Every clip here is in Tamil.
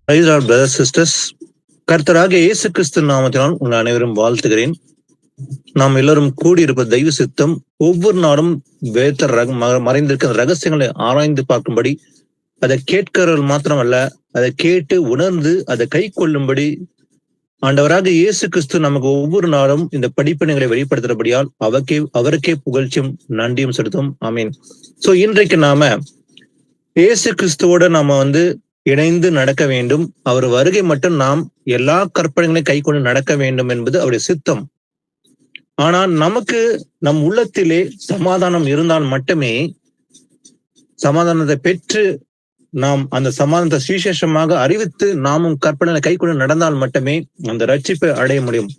Praise our brothers, sisters. கர்த்தராகிய இயேசு கிறிஸ்து நாமத்தினால் உங்கள் அனைவரும் வாழ்த்துகிறேன். நாம் எல்லோரும் கூடியிருப்ப தெய்வ சித்தம் ஒவ்வொரு நாளும் மறைந்திருக்கிற ரகசியங்களை ஆராய்ந்து பார்க்கும்படி, அதை கேட்கிறவர்கள் மாத்திரமல்ல, அதை கேட்டு உணர்ந்து அதை கை கொள்ளும்படி ஆண்டவராக இயேசு கிறிஸ்து நமக்கு ஒவ்வொரு நாளும் இந்த படிப்பினைகளை வெளிப்படுத்துறபடியால் அவருக்கே புகழ்ச்சியும் நன்றியும் செலுத்தும். ஆமீன். சோ இன்றைக்கு நாம இயேசு கிறிஸ்துவோட நாம இணைந்து நடக்க வேண்டும். அவர் வருகை மட்டும் நாம் எல்லா கற்பனைகளையும் கை கொண்டு நடக்க வேண்டும் என்பது அவருடைய சித்தம். ஆனால் நமக்கு நம் உள்ளத்திலே சமாதானம் இருந்தால் மட்டுமே, சமாதானத்தை பெற்று நாம் அந்த சமாதானத்தை சுவிசேஷமாக அறிவித்து நாமும் கற்பனை கை கொண்டு நடந்தால் மட்டுமே அந்த ரட்சிப்பை அடைய முடியும்.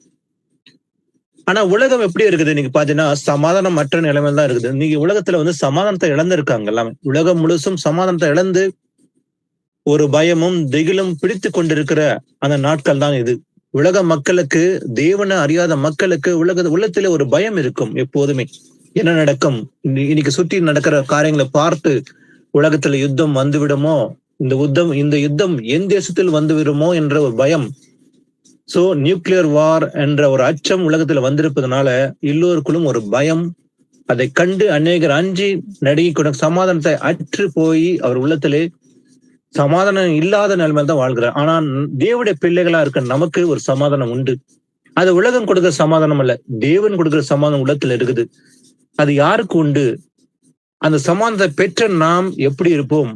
ஆனா உலகம் எப்படி இருக்குது நீங்க பாத்தீங்கன்னா, சமாதானம் மற்ற நிலைமையில் தான் இருக்குது. நீங்க உலகத்துல சமாதானத்தை இழந்திருக்காங்க. எல்லாமே உலகம் முழுசும் சமாதானத்தை இழந்து ஒரு பயமும் திகிலும் பிடித்து கொண்டிருக்கிற அந்த நாட்கள் தான் இது. உலக மக்களுக்கு, தேவனை அறியாத மக்களுக்கு உள்ளத்துல ஒரு பயம் இருக்கும் எப்போதுமே. என்ன நடக்கும், இன்னைக்கு சுற்றி நடக்கிற காரியங்களை பார்த்து உலகத்துல யுத்தம் வந்துவிடுமோ, இந்த யுத்தம் என் தேசத்தில் வந்துவிடுமோ என்ற ஒரு பயம். சோ நியூக்ளியர் வார் என்ற ஒரு அச்சம் உலகத்துல வந்திருப்பதனால எல்லோருக்குள்ளும் ஒரு பயம். அதை கண்டு அநேகர் அஞ்சி நடுங்கி கொண்ட சமாதானத்தை அற்று போய் அவர் உள்ளத்திலே சமாதானம் இல்லாத நிலைமையில தான் வாழ்கிறார். ஆனா தேவனுடைய பிள்ளைகளா இருக்க நமக்கு ஒரு சமாதானம் உண்டு. அது உலகம் கொடுக்கிற சமாதானம் அல்ல, தேவன் கொடுக்கிற சமாதானம் உள்ளத்துல இருக்குது. அது யாருக்கு உண்டு? அந்த சமாதானத்தை பெற்ற நாம் எப்படி இருப்போம்?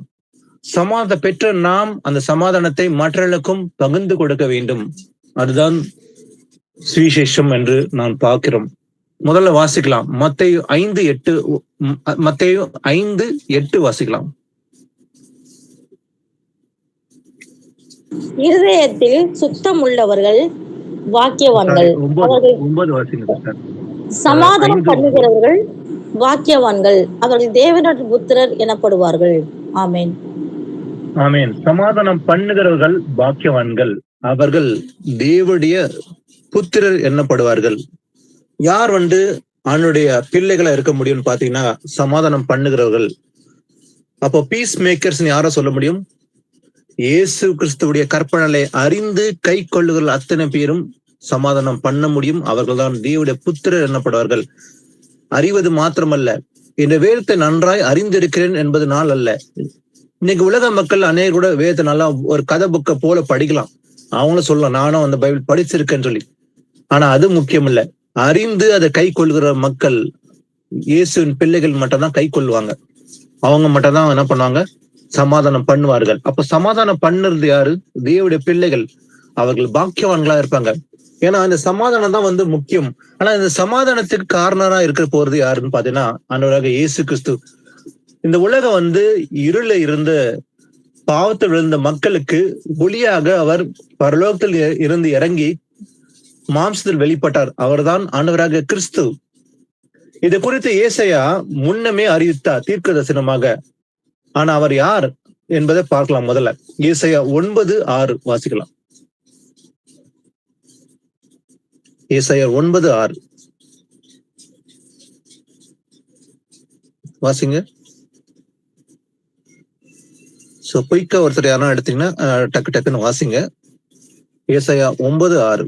சமாதானத்தை பெற்ற நாம் அந்த சமாதானத்தை மற்றவர்களுக்கும் பகிர்ந்து கொடுக்க வேண்டும். அதுதான் சுவிசேஷம் என்று நான் பார்க்கிறோம். முதல்ல வாசிக்கலாம், மத்தேயு 5:8 வாசிக்கலாம். இருதயத்தில் சுத்தம் உள்ளவர்கள் வாக்கியவான்கள், சமாதானம் பண்ணுகிறவர்கள் வாக்கியவான்கள், அவர்கள் தேவனுடைய புத்திரர் எனப்படுவார்கள். ஆமேன். ஆமேன். சமாதானம் பண்ணுகிறவர்கள் பாக்கியவான்கள், அவர்கள் தேவனுடைய புத்திரர் என்னப்படுவார்கள். யார் அவனுடைய பிள்ளைகளா இருக்க முடியும்னு பாத்தீங்கன்னா, சமாதானம் பண்ணுகிறவர்கள். அப்போ பீஸ் மேக்கர்ஸ் யார சொல்ல முடியும்? இயேசு கிறிஸ்துவுடைய கற்பனை அறிந்து கை கொள்ளுகிற அத்தனை பேரும் சமாதானம் பண்ண முடியும். அவர்கள் தான் தேவனுடைய புத்திரர் என்னப்படுவார்கள். அறிவது மாத்திரமல்ல, இந்த வேதத்தை நன்றாய் அறிந்திருக்கிறேன் என்பதனால் அல்ல. இன்னைக்கு உலக மக்கள் அநேகர் கூட வேதத்தை நல்லா ஒரு கதை புக்கை போல படிக்கலாம். அவங்களும் சொல்லலாம், நானும் அந்த பைபிள் படிச்சிருக்கேன்னு சொல்லி. ஆனா அது முக்கியம் இல்ல. அறிந்து அதை கை கொள்கிற மக்கள், இயேசுவின் பிள்ளைகள் மட்டும் தான் கை கொள்வாங்க. அவங்க மட்டும் தான் என்ன பண்ணுவாங்க? சமாதானம் பண்ணுவார்கள். அப்ப சமாதானம் பண்ணுறது யாரு? தேவனுடைய பிள்ளைகள். அவர்கள் பாக்கியவான்களா இருப்பாங்க. ஏன்னா இந்த சமாதானம் தான் முக்கியம். ஆனா இந்த சமாதானத்துக்கு காரணரா இருக்க போறது யாருன்னு பாத்தீங்கன்னா, ஆண்டவராக இயேசு கிறிஸ்து. இந்த உலகம் இருள இருந்த, பாவத்தில் விழுந்த மக்களுக்கு ஒளியாக அவர் பரலோகத்தில் இருந்து இறங்கி மாம்சத்தில் வெளிப்பட்டார். அவர்தான் ஆண்டவராக கிறிஸ்து. இது குறித்து ஏசாயா முன்னமே அறிவித்தார் தீர்க்க தரிசனமாக. ஆனா அவர் யார் என்பதை பார்க்கலாம். முதல்ல ஏசாயா 9:6 வாசிக்கலாம். ஏசாயா 9:6 வாசிங்க. சோ பொய்க்க ஒருத்தர் யாரும் எடுத்தீங்கன்னா டக்குன்னு வாசிங்க. ஏசாயா 9:6.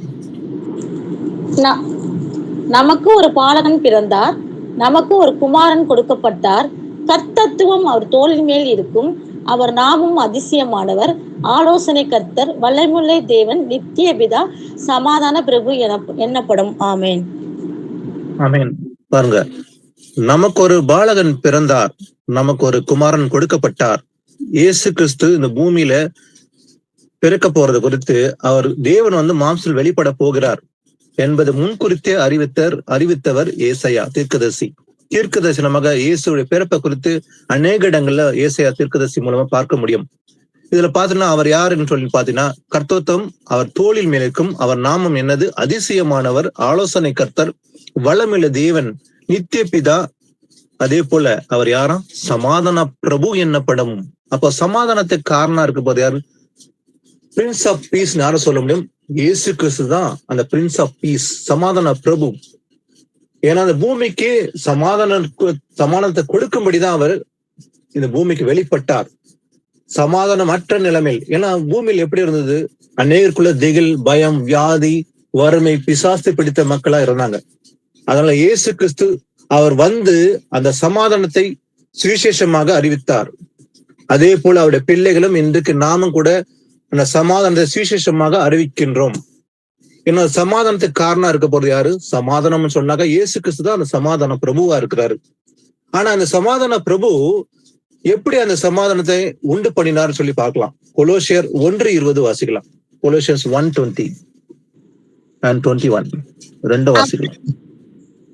நமக்கு ஒரு பாலகன் பிறந்தார், நமக்கு ஒரு குமாரன் கொடுக்கப்பட்டார், கர்த்தத்துவம் அவர் தோளின் மேல் இருக்கும். அவர் நாமும் அதிசயமானவர், ஆலோசனை கர்த்தர், வல்லமையுள்ள தேவன், நித்திய பிதா, சமாதான பிரபு என்னப்படும். ஆமேன். ஆமேன். பாருங்க, நமக்கு ஒரு பாலகன் பிறந்தார், நமக்கு ஒரு குமாரன் கொடுக்கப்பட்டார். இயேசு கிறிஸ்து இந்த பூமியில பிறக்க போறது குறித்து அவர் தேவன் மாம்சத்தில் வெளிப்பட போகிறார் என்பது முன்குறித்தே அறிவித்தவர் ஏசாயா தீர்க்கதரிசி. தீர்க்கதரிசனமாக இயேசுடைய பிறப்பை குறித்து அநேக இடங்கள்ல ஏசாயா தீர்க்கதரிசி மூலமா பார்க்க முடியும். இதுல பாத்தீங்கன்னா அவர் யாருன்னு சொல்லி பாத்தீங்கன்னா, கர்த்தத்துவம் அவர் தோளில் மேல் இருக்கும். அவர் நாமம் என்னது? அதிசயமானவர், ஆலோசனை கர்த்தர், வல்லமையுள்ள தேவன், நித்திய பிதா. அதே போல அவர் யாரா? சமாதான பிரபு என்னப்படும். அப்போ சமாதானத்துக்கு காரணம் இருக்க போது யாரு? Prince of peace. யார சொல்ல முடியும்? இயேசு கிறிஸ்து தான் அந்த பிரின்ஸ் ஆஃப் பீஸ், சமாதான பிரபு. ஏன்னா அந்த பூமிக்கு சமாதானத்தை கொடுக்கும்படிதான் அவர் இந்த பூமிக்கு வெளிப்பட்டார். சமாதானமற்ற நிலைமையில். ஏன்னா பூமியில் எப்படி இருந்தது, அநேகருக்குள்ள திகில், பயம், வியாதி, வறுமை, பிசாசு பிடித்த மக்களா இருந்தாங்க. அதனால இயேசு கிறிஸ்து அவர் வந்து அந்த சமாதானத்தை சுவிசேஷமாக அறிவித்தார். அதே போல அவருடைய பிள்ளைகளும் இன்றைக்கு நாமும் கூட அந்த சமாதானத்தை சுவிசேஷமாக அறிவிக்கின்றோம். ஏன்னா சமாதானத்துக்கு காரணம் இருக்க போறது யாரு? சமாதானம் சொன்னாக்க இயேசு கிறிஸ்து தான் அந்த சமாதான பிரபுவா இருக்கிறாரு. ஆனா அந்த சமாதான பிரபு எப்படி அந்த சமாதானத்தை உண்டு பண்ணினார் சொல்லி பார்க்கலாம். கொலோசியர் 1:20 வாசிக்கலாம். கொலோசியர்ஸ் 1:20 and 21 ரெண்டு வாசிக்கலாம்.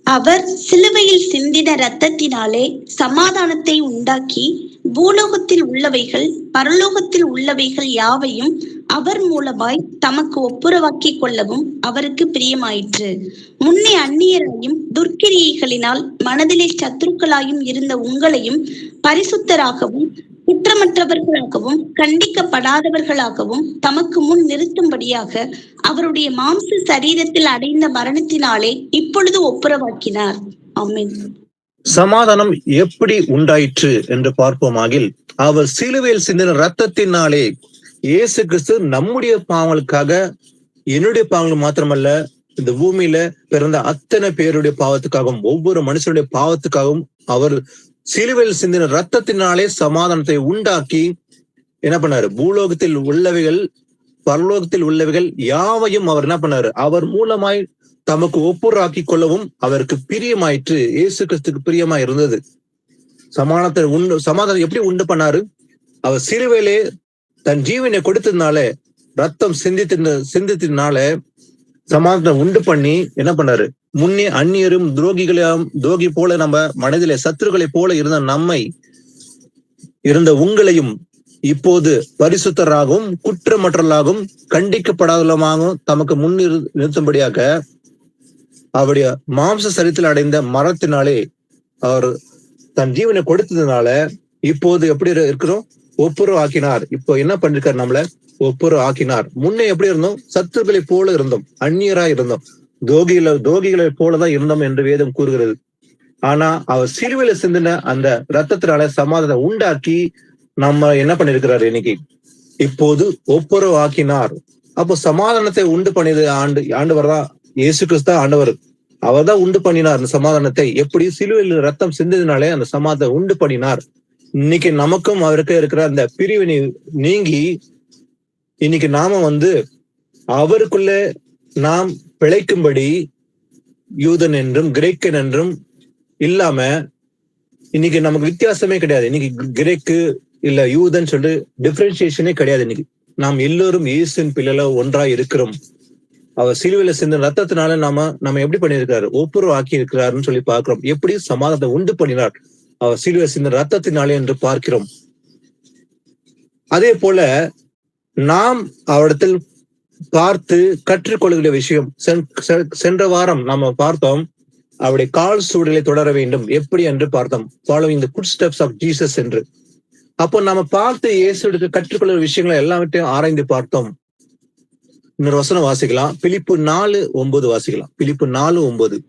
அவர் சிலுவையில் சிந்தின இரத்தத்தினாலே சமாதானத்தை உண்டாக்கி பூலோகத்தில் உள்ளவைகள் பரலோகத்தில் உள்ளவைகள் யாவையும் அவர் மூலமாய் தமக்கு ஒப்புரவாக்கி கொள்ளவும் அவருக்கு பிரியமாயிற்று. முன்னே அந்நியராயும் துர்க்கிரியைகளினால் மனதிலே சத்துருக்களாயும் இருந்த உங்களையும் பரிசுத்தராகவும் குற்றமற்றவர்களாகவும் கண்டிக்கப்படாதவர்களாகவும் தமக்கு முன் நிறுத்தும்படியாக அவருடைய மாம்ச சரீரத்தில் அடைந்த மரணத்தினாலே இப்பொழுது ஒப்புரவாக்கினார். ஆமென். சமாதானம் எப்படி உண்டாயிற்று என்று பார்ப்போமாகில், அவர் சிலுவையில் சிந்தின ரத்தத்தினாலே. இயேசு கிறிஸ்து நம்முடைய பாவங்களுக்காக, என்னுடைய பாவங்கள் மாத்திரமல்ல, இந்த பூமியில பிறந்த அத்தனை பேருடைய பாவத்துக்காகவும் ஒவ்வொரு மனுஷனுடைய பாவத்துக்காகவும் அவர் சிலுவையில் சிந்தின ரத்தத்தினாலே சமாதானத்தை உண்டாக்கி என்ன பண்ணாரு? பூலோகத்தில் உள்ளவைகள் பரலோகத்தில் உள்ளவைகள் யாவையும் அவர் என்ன பண்ணாரு? அவர் மூலமாய் தமக்கு ஒப்புராக்கி கொள்ளவும் அவருக்கு பிரியமாயிற்று. இயேசு கிறிஸ்துக்கு பிரியமாய் இருந்தது. சமாதானம் எப்படி உண்டு பண்ணாரு? அவர் சிலுவையிலே தன் ஜீவனை கொடுத்ததுனால, ரத்தம் சிந்தித்ததுனால சமாதானம் உண்டு பண்ணி என்ன பண்ணாரு? முன்னே அந்நியரும் துரோகி போல நம்ம மனதிலே சத்துருக்களை போல இருந்த நம்மை இருந்த உங்களையும் இப்போது பரிசுத்தராகவும் குற்றமற்றலாகவும் கண்டிக்கப்படாதவர்களாகவும் தமக்கு நிறுத்தும்படியாக அவருடைய மாம்ச சரீரத்தில் அடைந்த மரணத்தினாலே அவர் தன் ஜீவனை கொடுத்ததுனால இப்போது எப்படி இருக்கிறோம்? ஒப்புரவு ஆக்கினார். இப்போ என்ன பண்ணிருக்காரு? நம்மள ஒப்புரவு ஆக்கினார். முன்னே எப்படி இருந்தோம்? சத்துருக்களை போல இருந்தோம், அந்நியரா இருந்தோம், துரோகிகளை போலதான் இருந்தோம் என்று வேதம் கூறுகிறது. ஆனா அவர் சிலுவையில சிந்தின அந்த ரத்தத்தினால சமாதானம் உண்டாக்கி நம்ம என்ன பண்ணிருக்கிறாரு? இன்னைக்கு இப்போது ஒப்புரவு ஆக்கினார். அப்போ சமாதானத்தை உண்டு பண்ணியது ஆண்டவர் தான். இயேசு கிறிஸ்து ஆண்டவர். அவர் தான் உண்டு பண்ணினார் அந்த சமாதானத்தை. எப்படி? சிலுவையில் ரத்தம் சிந்ததினாலே அந்த சமாதானத்தை உண்டு பண்ணினார். இன்னைக்கு நமக்கும் அவருக்கு இருக்கிற அந்த பிரிவினை நீங்கி இன்னைக்கு நாம அவருக்குள்ள நாம் பிழைக்கும்படி யூதன் என்றும் கிரேக்கன் என்றும் இல்லாம இன்னைக்கு நமக்கு வித்தியாசமே கிடையாது. இன்னைக்கு கிரேக்கு இல்ல யூதன் சொல்லிட்டு டிஃபரன்சியேஷனே கிடையாது. இன்னைக்கு நாம் எல்லோரும் இயேசுவின் பிள்ளைல ஒன்றாய் இருக்கிறோம். அவர் சிலுவையில சிந்தின ரத்தத்தினால நம்ம எப்படி பண்ணியிருக்காரு? ஒப்புரவு ஆக்கி இருக்கிறாருன்னு சொல்லி பார்க்கிறோம். எப்படி சமாதானத்தை உண்டு பண்ணினார் அவர் சிலுவையில சிந்தின ரத்தத்தினாலே என்று பார்க்கிறோம். அதே போல நாம் அவரிடத்தில் பார்த்து கற்றுக்கொள்கிற விஷயம், சென்ற வாரம் நாம பார்த்தோம், அவருடைய கால் சூழலை தொடர வேண்டும் எப்படி என்று பார்த்தோம். Following the good steps of Jesus என்று. அப்போ நாம பார்த்து இயேசுவுக்கு கற்றுக்கொள்கிற விஷயங்களை எல்லாவற்றையும் ஆராய்ந்து பார்த்தோம். இன்னொரு வசனம் வாசிக்கலாம். பிலிப்பு 4:9 வாசிக்கலாம். பிலிப்பு 4:9.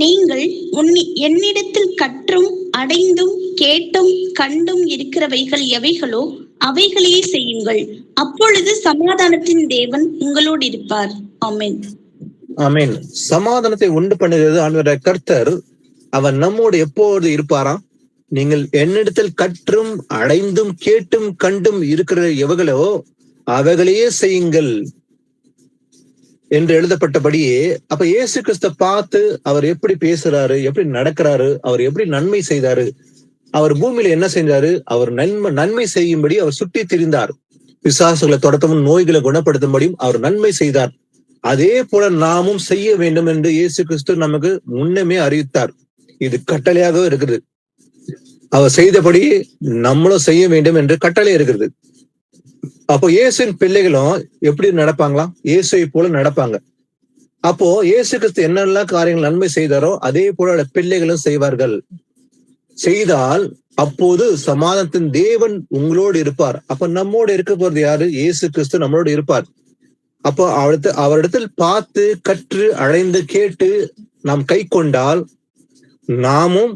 நீங்கள் என்னிடத்தில் கற்றும் அடைந்தும் கேட்டும் கண்டும் இருக்கிறவைகள் எவைகளோ அவைகளையே செய்யுங்கள், அப்பொழுது சமாதானத்தின் தேவன் உங்களோடு இருப்பார். ஆமென். ஆமென். சமாதானத்தை உண்டு பண்ணுகிறது ஆண்டவருடைய கர்த்தர். அவர் நம்மோடு எப்போது இருப்பாராம்? நீங்கள் என்னிடத்தில் கற்றும் அடைந்தும் கேட்டும் கண்டும் இருக்கிற எவைகளோ அவைகளையே செய்யுங்கள் என்று எழுதப்பட்டபடியே. அப்ப இயேசு கிறிஸ்த பார்த்து அவர் எப்படி பேசுறாரு, எப்படி நடக்கிறாரு, அவர் எப்படி நன்மை செய்தாரு, அவர் பூமியில என்ன செஞ்சாரு? அவர் நன்மை செய்யும்படி அவர் சுற்றி திரிந்தார். பிசாசுகளை தொடத்தமும் நோய்களை குணப்படுத்தும்படியும் அவர் நன்மை செய்தார். அதே போல நாமும் செய்ய வேண்டும் என்று இயேசு கிறிஸ்து நமக்கு முன்னமே அறிவித்தார். இது கட்டளையாக இருக்குது. அவர் செய்தபடி நம்மளும் செய்ய வேண்டும் என்று கட்டளை இருக்கிறது. அப்போ இயேசுவின் பிள்ளைகளும் எப்படி நடப்பாங்களாம்? இயேசுவை போல நடப்பாங்க. அப்போ இயேசு கிறிஸ்து என்னெல்லாம் காரியங்கள் நன்மை செய்தாரோ அதே போல பிள்ளைகளும் செய்வார்கள். செய்தால் அப்போது சமாதானத்தின் தேவன் உங்களோடு இருப்பார். அப்ப நம்மோடு இருக்க போறது யாரு? இயேசு கிறிஸ்து நம்மளோடு இருப்பார். அப்போ அவரிடத்தில் பார்த்து கற்று அடைந்து கேட்டு நாம் கை கொண்டால் நாமும்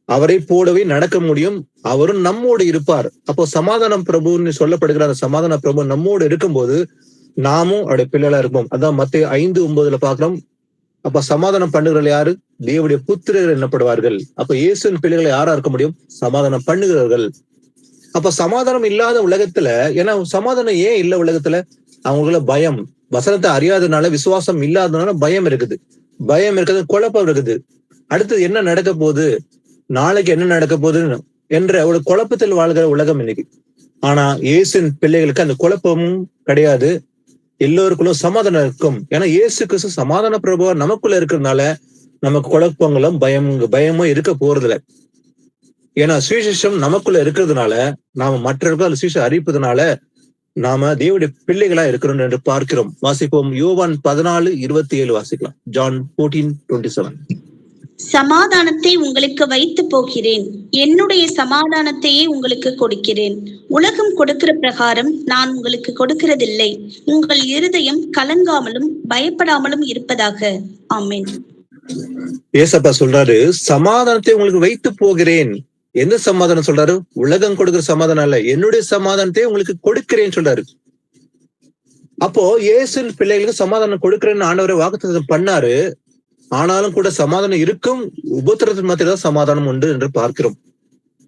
அவரை போலவே நடக்க முடியும். அவரும் நம்மோடு இருப்பார். அப்போ சமாதானம் பிரபுன்னு சொல்லப்படுகிற அந்த சமாதான பிரபு நம்மோடு இருக்கும்போது நாமும் அவருடைய பிள்ளைகளா இருப்போம். அதான் மத்தேயு 5:9 பாக்குறோம். அப்ப சமாதானம் பண்ணுகிறவர்கள் யாரு? தேவனுடைய புத்திரர் என்னப்படுவார்கள். அப்ப இயேசுவின் பிள்ளைகளை யாரா இருக்க முடியும்? சமாதானம் பண்ணுகிறவர்கள். அப்ப சமாதானம் இல்லாத உலகத்துல, ஏன்னா சமாதானம் ஏன் இல்ல உலகத்துல? அவங்கள பயம், வசனத்தை அறியாததுனால, விசுவாசம் இல்லாததுனால பயம் இருக்குது. பயம் இருக்குது, குழப்பம் இருக்குது. அடுத்தது என்ன நடக்க போகுது, நாளைக்கு என்ன நடக்க போகுது என்ற ஒரு குழப்பத்தில் வாழ்கிற உலகம் இன்னைக்கு. ஆனா இயேசுவின் பிள்ளைகளுக்கு அந்த குழப்பமும் கிடையாது. எல்லோருக்குள்ளும் சமாதானம் இருக்கும். ஏன்னா இயேசு கிறிஸ்து சமாதான பிரபுவா நமக்குள்ள இருக்கிறதுனால நமக்கு குழப்பங்களும் பயமும் இருக்க போறதில்ல. ஏன்னா சுவிசேஷம் நமக்குள்ள இருக்கிறதுனால, நாம மற்றவர்கள் அந்த சுவிசேஷம் அறிவிப்பதனால நாம தேவனுடைய பிள்ளைகளா இருக்கிறோம் என்று பார்க்கிறோம். வாசிப்போம். யோவான் 14:27 வாசிக்கலாம். ஜான் 14:27. சமாதானத்தை உங்களுக்கு வைத்து போகிறேன், என்னுடைய சமாதானத்தையே உங்களுக்கு கொடுக்கிறேன். உலகம் கொடுக்கிற பிரகாரம் நான் உங்களுக்கு கொடுக்கிறதில்லை. உங்கள் இருதயம் கலங்காமலும் பயப்படாமலும் இருப்பதாக. ஆமென். ஏசப்பா சொல்றாரு, சமாதானத்தை உங்களுக்கு வைத்து போகிறேன். எந்த சமாதானம் சொல்றாரு? உலகம் கொடுக்கிற சமாதானம் இல்ல, என்னுடைய சமாதானத்தை உங்களுக்கு கொடுக்கிறேன்னு சொல்றாரு. அப்போ இயேசுவின் பிள்ளைகளுக்கு சமாதானம் கொடுக்கிறேன்னு ஆண்டவரை வாக்குத்தத்தம் பண்ணாரு. ஆனாலும் கூட சமாதானம் இருக்கும், உபத்திரத்தின் மத்தியில தான் சமாதானம் உண்டு என்று பார்க்கிறோம்.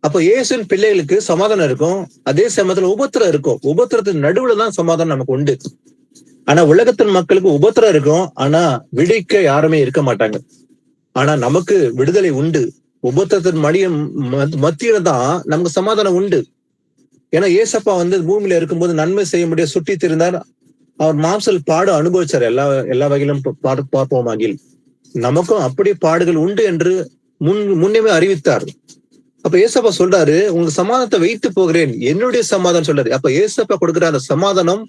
அப்போ இயேசுவின் பிள்ளைகளுக்கு சமாதானம் இருக்கும், அதே சமயத்துல உபத்திரம் இருக்கும். உபத்திரத்தின் நடுவுல தான் சமாதானம் நமக்கு உண்டு. ஆனா உலகத்தின் மக்களுக்கு உபத்திரம் இருக்கும், ஆனா விடுவிக்க யாருமே இருக்க மாட்டாங்க. ஆனா நமக்கு விடுதலை உண்டு. உபத்திரத்தின் மத்தியில தான் நமக்கு சமாதானம் உண்டு. ஏன்னா ஏசப்பா பூமியில இருக்கும்போது நன்மை செய்ய முடியாது சுட்டி திரிந்தார். அவர் மாம்சல் பாடு அனுபவிச்சார். எல்லா வகையிலும் பார்ப்போமாகில் நமக்கும் அப்படி பாடுகள் உண்டு என்று முன்னமே அறிவித்தார். அப்ப ஏசப்பா சொல்றாரு, உங்களுக்கு சமாதானத்தை வைத்து போகிறேன், என்னுடைய சமாதானம் சொல்றாரு. அப்ப ஏசப்பா கொடுக்கிற அந்த சமாதானம்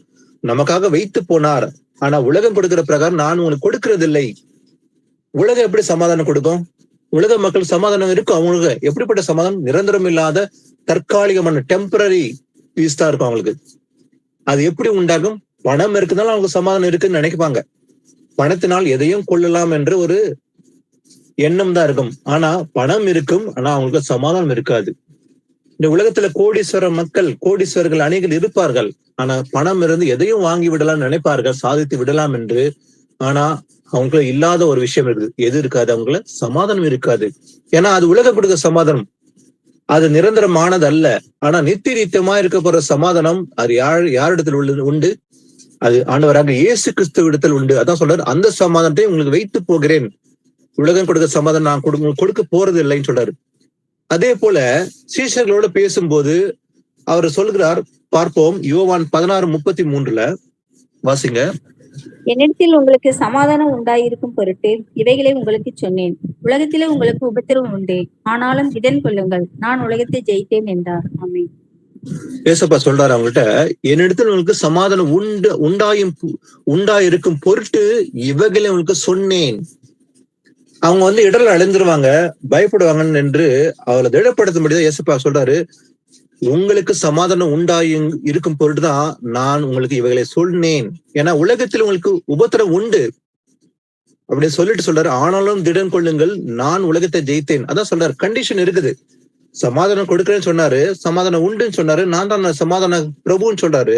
நமக்காக வைத்து போனார். ஆனா உலகம் கொடுக்கிற பிரகாரம் நான் உங்களுக்கு கொடுக்கறது இல்லை. உலகம் எப்படி சமாதானம் கொடுக்கும்? உலக மக்கள் சமாதானம் இருக்கும். அவங்களுக்கு எப்படிப்பட்ட சமாதானம்? நிரந்தரம் இல்லாத தற்காலிகமான டெம்பரரி பீஸ் தான் இருக்கும் அவங்களுக்கு. அது எப்படி உண்டாகும்? பணம் இருக்குனாலும் அவங்களுக்கு சமாதானம் இருக்குன்னு நினைப்பாங்க. பணத்தினால் எதையும் கொள்ளலாம் என்ற ஒரு எண்ணம் தான் இருக்கும். ஆனா பணம் இருக்கும், ஆனா அவங்களுக்கு சமாதானம் இருக்காது. இந்த உலகத்துல கோடீஸ்வரர்கள் அநேகர் இருப்பார்கள். ஆனா பணம் இருந்து எதையும் வாங்கி விடலாம் நினைப்பார்கள், சாதித்து விடலாம் என்று. ஆனா அவங்களுக்கு இல்லாத ஒரு விஷயம் இருக்குது. எது இருக்காது? அவங்கள சமாதானம் இருக்காது. ஏன்னா அது உலகம் கொடுக்க சமாதானம், அது நிரந்தரமானது அல்ல. ஆனா நித்தியமா இருக்க போற சமாதானம் அது யாரிடத்தில் உண்டு? அது ஆண்டவராக இயேசு கிறிஸ்து இடத்தில் உண்டு. அதான் சொல்றாரு, அந்த சமாதானத்தை உங்களுக்கு வைத்து போகிறேன். உலகம் கொடுக்க சமாதானம் நான் கொடுக்க போறது இல்லைன்னு சொல்றாரு. அதே போல சீஷர்களோட பேசும்போது அவர் சொல்கிறார், பார்ப்போம். யோவான் 16:33 வாசிங்க. என்னிடத்தில் உங்களுக்கு சமாதானம் உண்டாயிருக்கும் பொருட்டு இவைகளை உங்களுக்கு சொன்னேன். உலகத்திலே உங்களுக்கு உபத்திரவம் உண்டு, ஆனாலும் திடன் கொள்ளுங்கள், நான் உலகத்தை ஜெயித்தேன் என்றார். ஆமென். ஏசப்பா சொல்றாரு அவங்கள்ட்ட, என்னிடத்தில் உங்களுக்கு சமாதானம் உண்டாயிருக்கும் பொருட்டு இவைகளை உங்களுக்கு சொன்னேன். அவங்க இடர்ல அடைந்துருவாங்க, பயப்படுவாங்கன்னு என்று அவளை திடப்படுத்த முடியாது. ஏசப்பா சொல்றாரு, உங்களுக்கு சமாதானம் இருக்கும் பொருட்டுதான் நான் உங்களுக்கு இவைகளை சொன்னேன். ஏன்னா உலகத்தில் உங்களுக்கு உபத்திரம் உண்டு அப்படின்னு சொல்றாரு. ஆனாலும் திடன் கொள்ளுங்கள், நான் உலகத்தை ஜெயித்தேன். அதான் சொல்றாரு. கண்டிஷன் இருக்குது. சமாதானம் கொடுக்கிறேன்னு சொன்னாரு, சமாதானம் உண்டுன்னு சொன்னாரு, நான் தான் சமாதான பிரபுன்னு சொல்றாரு.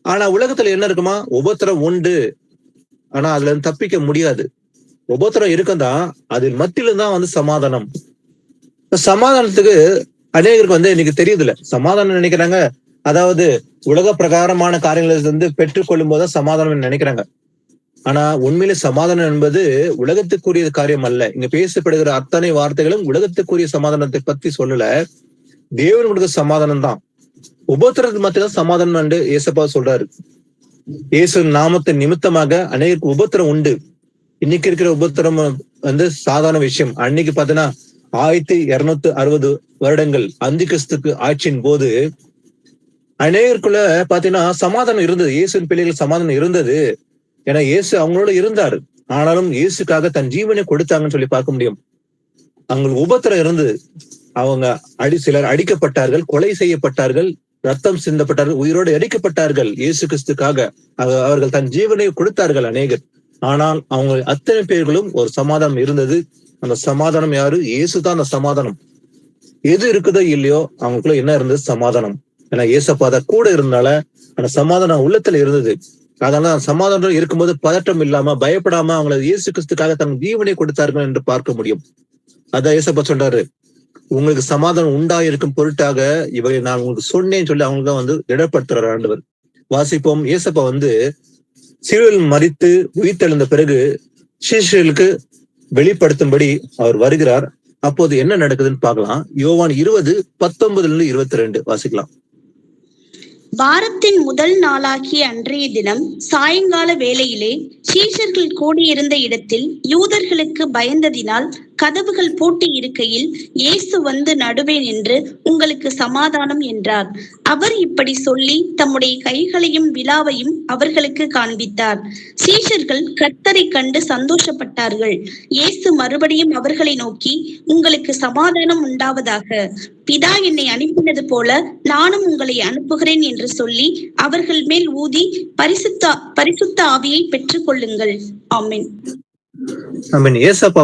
ஆனா உலகத்துல என்ன இருக்குமா? உபத்திரம் உண்டு, ஆனா அதுல இருந்து தப்பிக்க முடியாது. உபத்திரம் இருக்குதான், அது மத்தியில தான் சமாதானம். சமாதானத்துக்கு அநேகருக்கு இன்னைக்கு தெரியுதுல. சமாதானம் நினைக்கிறாங்க, அதாவது உலக பிரகாரமான காரியங்களை பெற்றுக் கொள்ளும் போதுதான் சமாதானம் நினைக்கிறாங்க. ஆனா உண்மையிலே சமாதானம் என்பது உலகத்துக்குரிய காரியம் அல்ல. இங்க பேசப்படுகிற அத்தனை வார்த்தைகளும் உலகத்துக்குரிய சமாதானத்தை பத்தி சொல்லல, தேவனுடைய சமாதானம் தான். உபத்திரத்து மத்தியில்தான் சமாதானம் என்று ஏசப்பா சொல்றாரு. இயேசு நாமத்தின் நிமித்தமாக அநேகருக்கு உபத்திரம் உண்டு. இன்னைக்கு இருக்கிற உபத்திரம் சாதாரண விஷயம். அன்னைக்கு பாத்தீங்கன்னா 1260 வருடங்கள் அந்தி கிறிஸ்துக்கு ஆட்சியின் போது அநேகருக்குள்ள பாத்தீங்கன்னா சமாதானம் இருந்தது. இயேசுவின் பிள்ளைகள் சமாதானம் இருந்தது. ஏன்னா இயேசு அவங்களோட இருந்தாரு. ஆனாலும் இயேசுக்காக தன் ஜீவனை கொடுத்தாங்கன்னு சொல்லி பார்க்க முடியும். அவங்களுக்கு உபத்திரம் இருந்தது. அவங்க சிலர் அடிக்கப்பட்டார்கள், கொலை செய்யப்பட்டார்கள், ரத்தம் சிந்தப்பட்டார்கள், உயிரோடு எரிக்கப்பட்டார்கள். இயேசு கிறிஸ்துக்காக அவர்கள் தன் ஜீவனை கொடுத்தார்கள் அநேகர். ஆனால் அவங்க அத்தனை பேர்களும் ஒரு சமாதானம் இருந்தது. அந்த சமாதானம் யாரு? இயேசுதான் அந்த சமாதானம். எது இருக்குதோ இல்லையோ அவங்களுக்குள்ள என்ன இருந்தது? சமாதானம். ஏன்னா ஏசப்பா கூட இருந்தால அந்த சமாதானம் உள்ளத்துல இருந்தது. அதனால சமாதானம் இருக்கும்போது பதட்டம் இல்லாம பயப்படாம அவங்களை இயேசு கிறிஸ்துக்காக தன் ஜீவனை கொடுத்தார்கள் என்று பார்க்க முடியும். அதான் ஏசப்பா சொல்றாரு, உங்களுக்கு சமாதானம் உண்டாயிருக்கும் பொருட்டாக இவை நான் உங்களுக்கு சொன்னேன்னு சொல்லி அவங்களுக்கு இடப்படுத்துறாரு ஆண்டவர். வாசிப்போம். ஏசப்பா சிலுவையில் மரித்து உயிர்த்தெழுந்த பிறகு சீஷர்களுக்கு வெளிப்படுத்தும்படி அவர் வருகிறார். அப்போது என்ன நடக்குதுன்னு பார்க்கலாம். யோவான் 20:19-22 வாசிக்கலாம். வாரத்தின் முதல் நாளாகிய அன்றைய தினம் சாயங்கால வேளையிலே சீஷர்கள் கூடியிருந்த இடத்தில் யூதர்களுக்கு பயந்ததினால் கதவுகள் பூட்டி இருக்கையில் இயேசு நடுவே நின்று, உங்களுக்கு சமாதானம் என்றார். அவர் இப்படி சொல்லி தம்முடைய கைகளையும் விலாவையும் அவர்களுக்கு காண்பித்தார். சீஷர்கள் கர்த்தரை கண்டு சந்தோஷப்பட்டார்கள். இயேசு மறுபடியும் அவர்களை நோக்கி, உங்களுக்கு சமாதானம் உண்டாவதாக. பிதா என்னை அனுப்பினது போல நானும் உங்களை அனுப்புகிறேன் என்று சொல்லி அவர்கள் மேல் ஊதி பரிசுத்த ஆவியை பெற்றுக் கொள்ளுங்கள். ஆமென். ஏசப்பா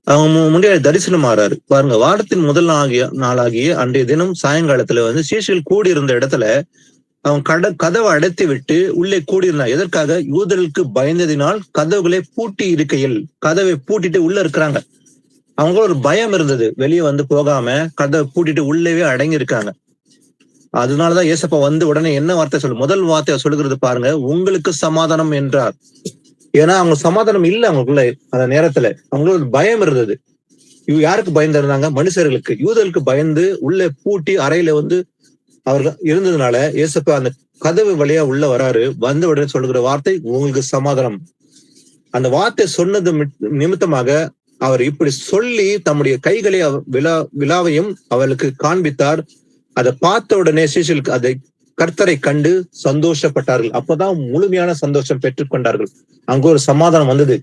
அவங்க முன்னாடி தரிசனம் ஆறாரு பாருங்க. வாரத்தின் முதல் நாளாகிய அன்றைய தினம் சாயங்காலத்துல சீஷர்கள் கூடியிருந்த இடத்துல அவன் கதவை அடைத்து விட்டு உள்ளே கூடியிருந்தான். எதற்காக? யூதர்களுக்கு பயந்ததினால் கதவுகளை பூட்டி இருக்கையில், கதவை பூட்டிட்டு உள்ள இருக்கிறாங்க. அவங்க ஒரு பயம் இருந்தது, வெளியே போகாம கதவை பூட்டிட்டு உள்ளவே அடங்கி இருக்காங்க. அதனாலதான் ஏசப்பா உடனே என்ன வார்த்தை முதல் வார்த்தை சொல்லுகிறது பாருங்க, உங்களுக்கு சமாதானம் என்றார். ஏன்னா அவங்க சமாதானம் இல்லை அவங்களுக்குள்ள. அந்த நேரத்துல அவங்களுக்கு ஒரு பயம் இருந்தது. யாருக்கு பயந்து இருந்தாங்க? மனுஷர்களுக்கு. யூதர்களுக்கு பயந்து உள்ளே பூட்டி அறையில அவர்கள் இருந்ததுனால ஏசப்பா அந்த கதவு வழியா உள்ள வராரு. வந்த உடனே சொல்லுகிற வார்த்தை, உங்களுக்கு சமாதானம். அந்த வார்த்தை சொன்னது நிமித்தமாக அவர் இப்படி சொல்லி தம்முடைய கைகளை விலாவையும் அவளுக்கு காண்பித்தார். அதை பார்த்த உடனே சீஷர்களுக்கு அதை கர்த்தரை கண்டு சந்தோஷப்பட்டார்கள். அப்பதான் முழுமையான சந்தோஷம் பெற்றுக்கொண்டார்கள். அங்க ஒரு சமாதானம் வந்தது.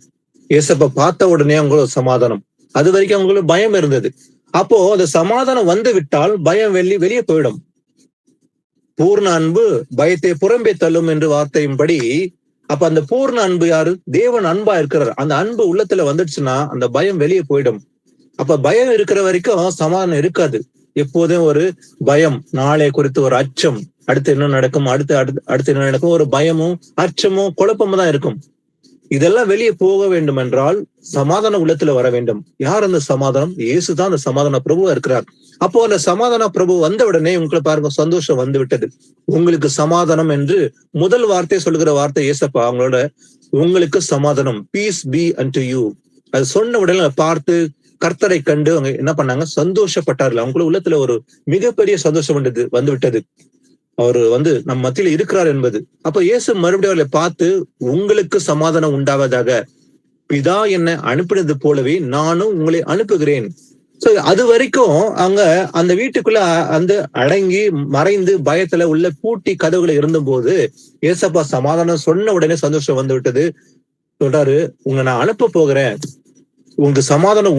ஏசப்பா பார்த்த உடனே அவங்க ஒரு சமாதானம். அது வரைக்கும் அவங்களுக்கு பயம் இருந்தது. அப்போ அந்த சமாதானம் விட்டால் பயம் வெளியே போயிடும். பூர்ண அன்பு பயத்தை புறம்பே தள்ளும் என்று வார்த்தையின்படி, அப்ப அந்த பூர்ண அன்பு யாரு? தேவன் அன்பா இருக்கிறார். அந்த அன்பு உள்ளத்துல வந்துடுச்சுன்னா அந்த பயம் வெளியே போயிடும். அப்ப பயம் இருக்கிற வரைக்கும் சமாதானம் இருக்காது. எப்போதும் ஒரு பயம், நாளை குறித்து ஒரு அச்சம், அடுத்து என்ன நடக்கும், அடுத்து என்ன நடக்கும், ஒரு பயமும் அச்சமும் குழப்பமும் தான் இருக்கும். இதெல்லாம் வெளியே போக வேண்டும் என்றால் சமாதான உள்ளத்துல வர வேண்டும். யார் அந்த சமாதானம்? இயேசுதான் அந்த சமாதான பிரபுவா இருக்கிறார். அப்போ அந்த சமாதான பிரபு வந்த உடனே உங்களை பாருங்க, சந்தோஷம் விட்டது. உங்களுக்கு சமாதானம் என்று முதல் வார்த்தை சொல்லுகிற வார்த்தை ஏசப்பா அவங்களோட, உங்களுக்கு சமாதானம், பீஸ் பி அன்டு யூ. அது சொன்ன உடனே பார்த்து கர்த்தரை கண்டு அவங்க என்ன பண்ணாங்க? சந்தோஷப்பட்டார்கள். அவங்களோட உள்ளத்துல ஒரு மிகப்பெரிய சந்தோஷம் விட்டது. அவரு நம்ம மத்தியில இருக்கிறார் என்பது. அப்ப இயேசு மறுபடியும் அவர்களை பார்த்து, உங்களுக்கு சமாதானம் உண்டாவதாக, பிதா என்னை அனுப்பினது போலவே நானும் உங்களை அனுப்புகிறேன். சோ அது வரைக்கும் அவங்க அந்த வீட்டுக்குள்ள அடங்கி மறைந்து பயத்துல உள்ள பூட்டி கதவுகளை இருந்த போது ஏசப்பா சமாதானம் சொன்ன உடனே சந்தோஷம் விட்டது. சொல்றாரு, உங்களை நான் அனுப்ப போகிறேன், உங்களுக்கு சமாதானம்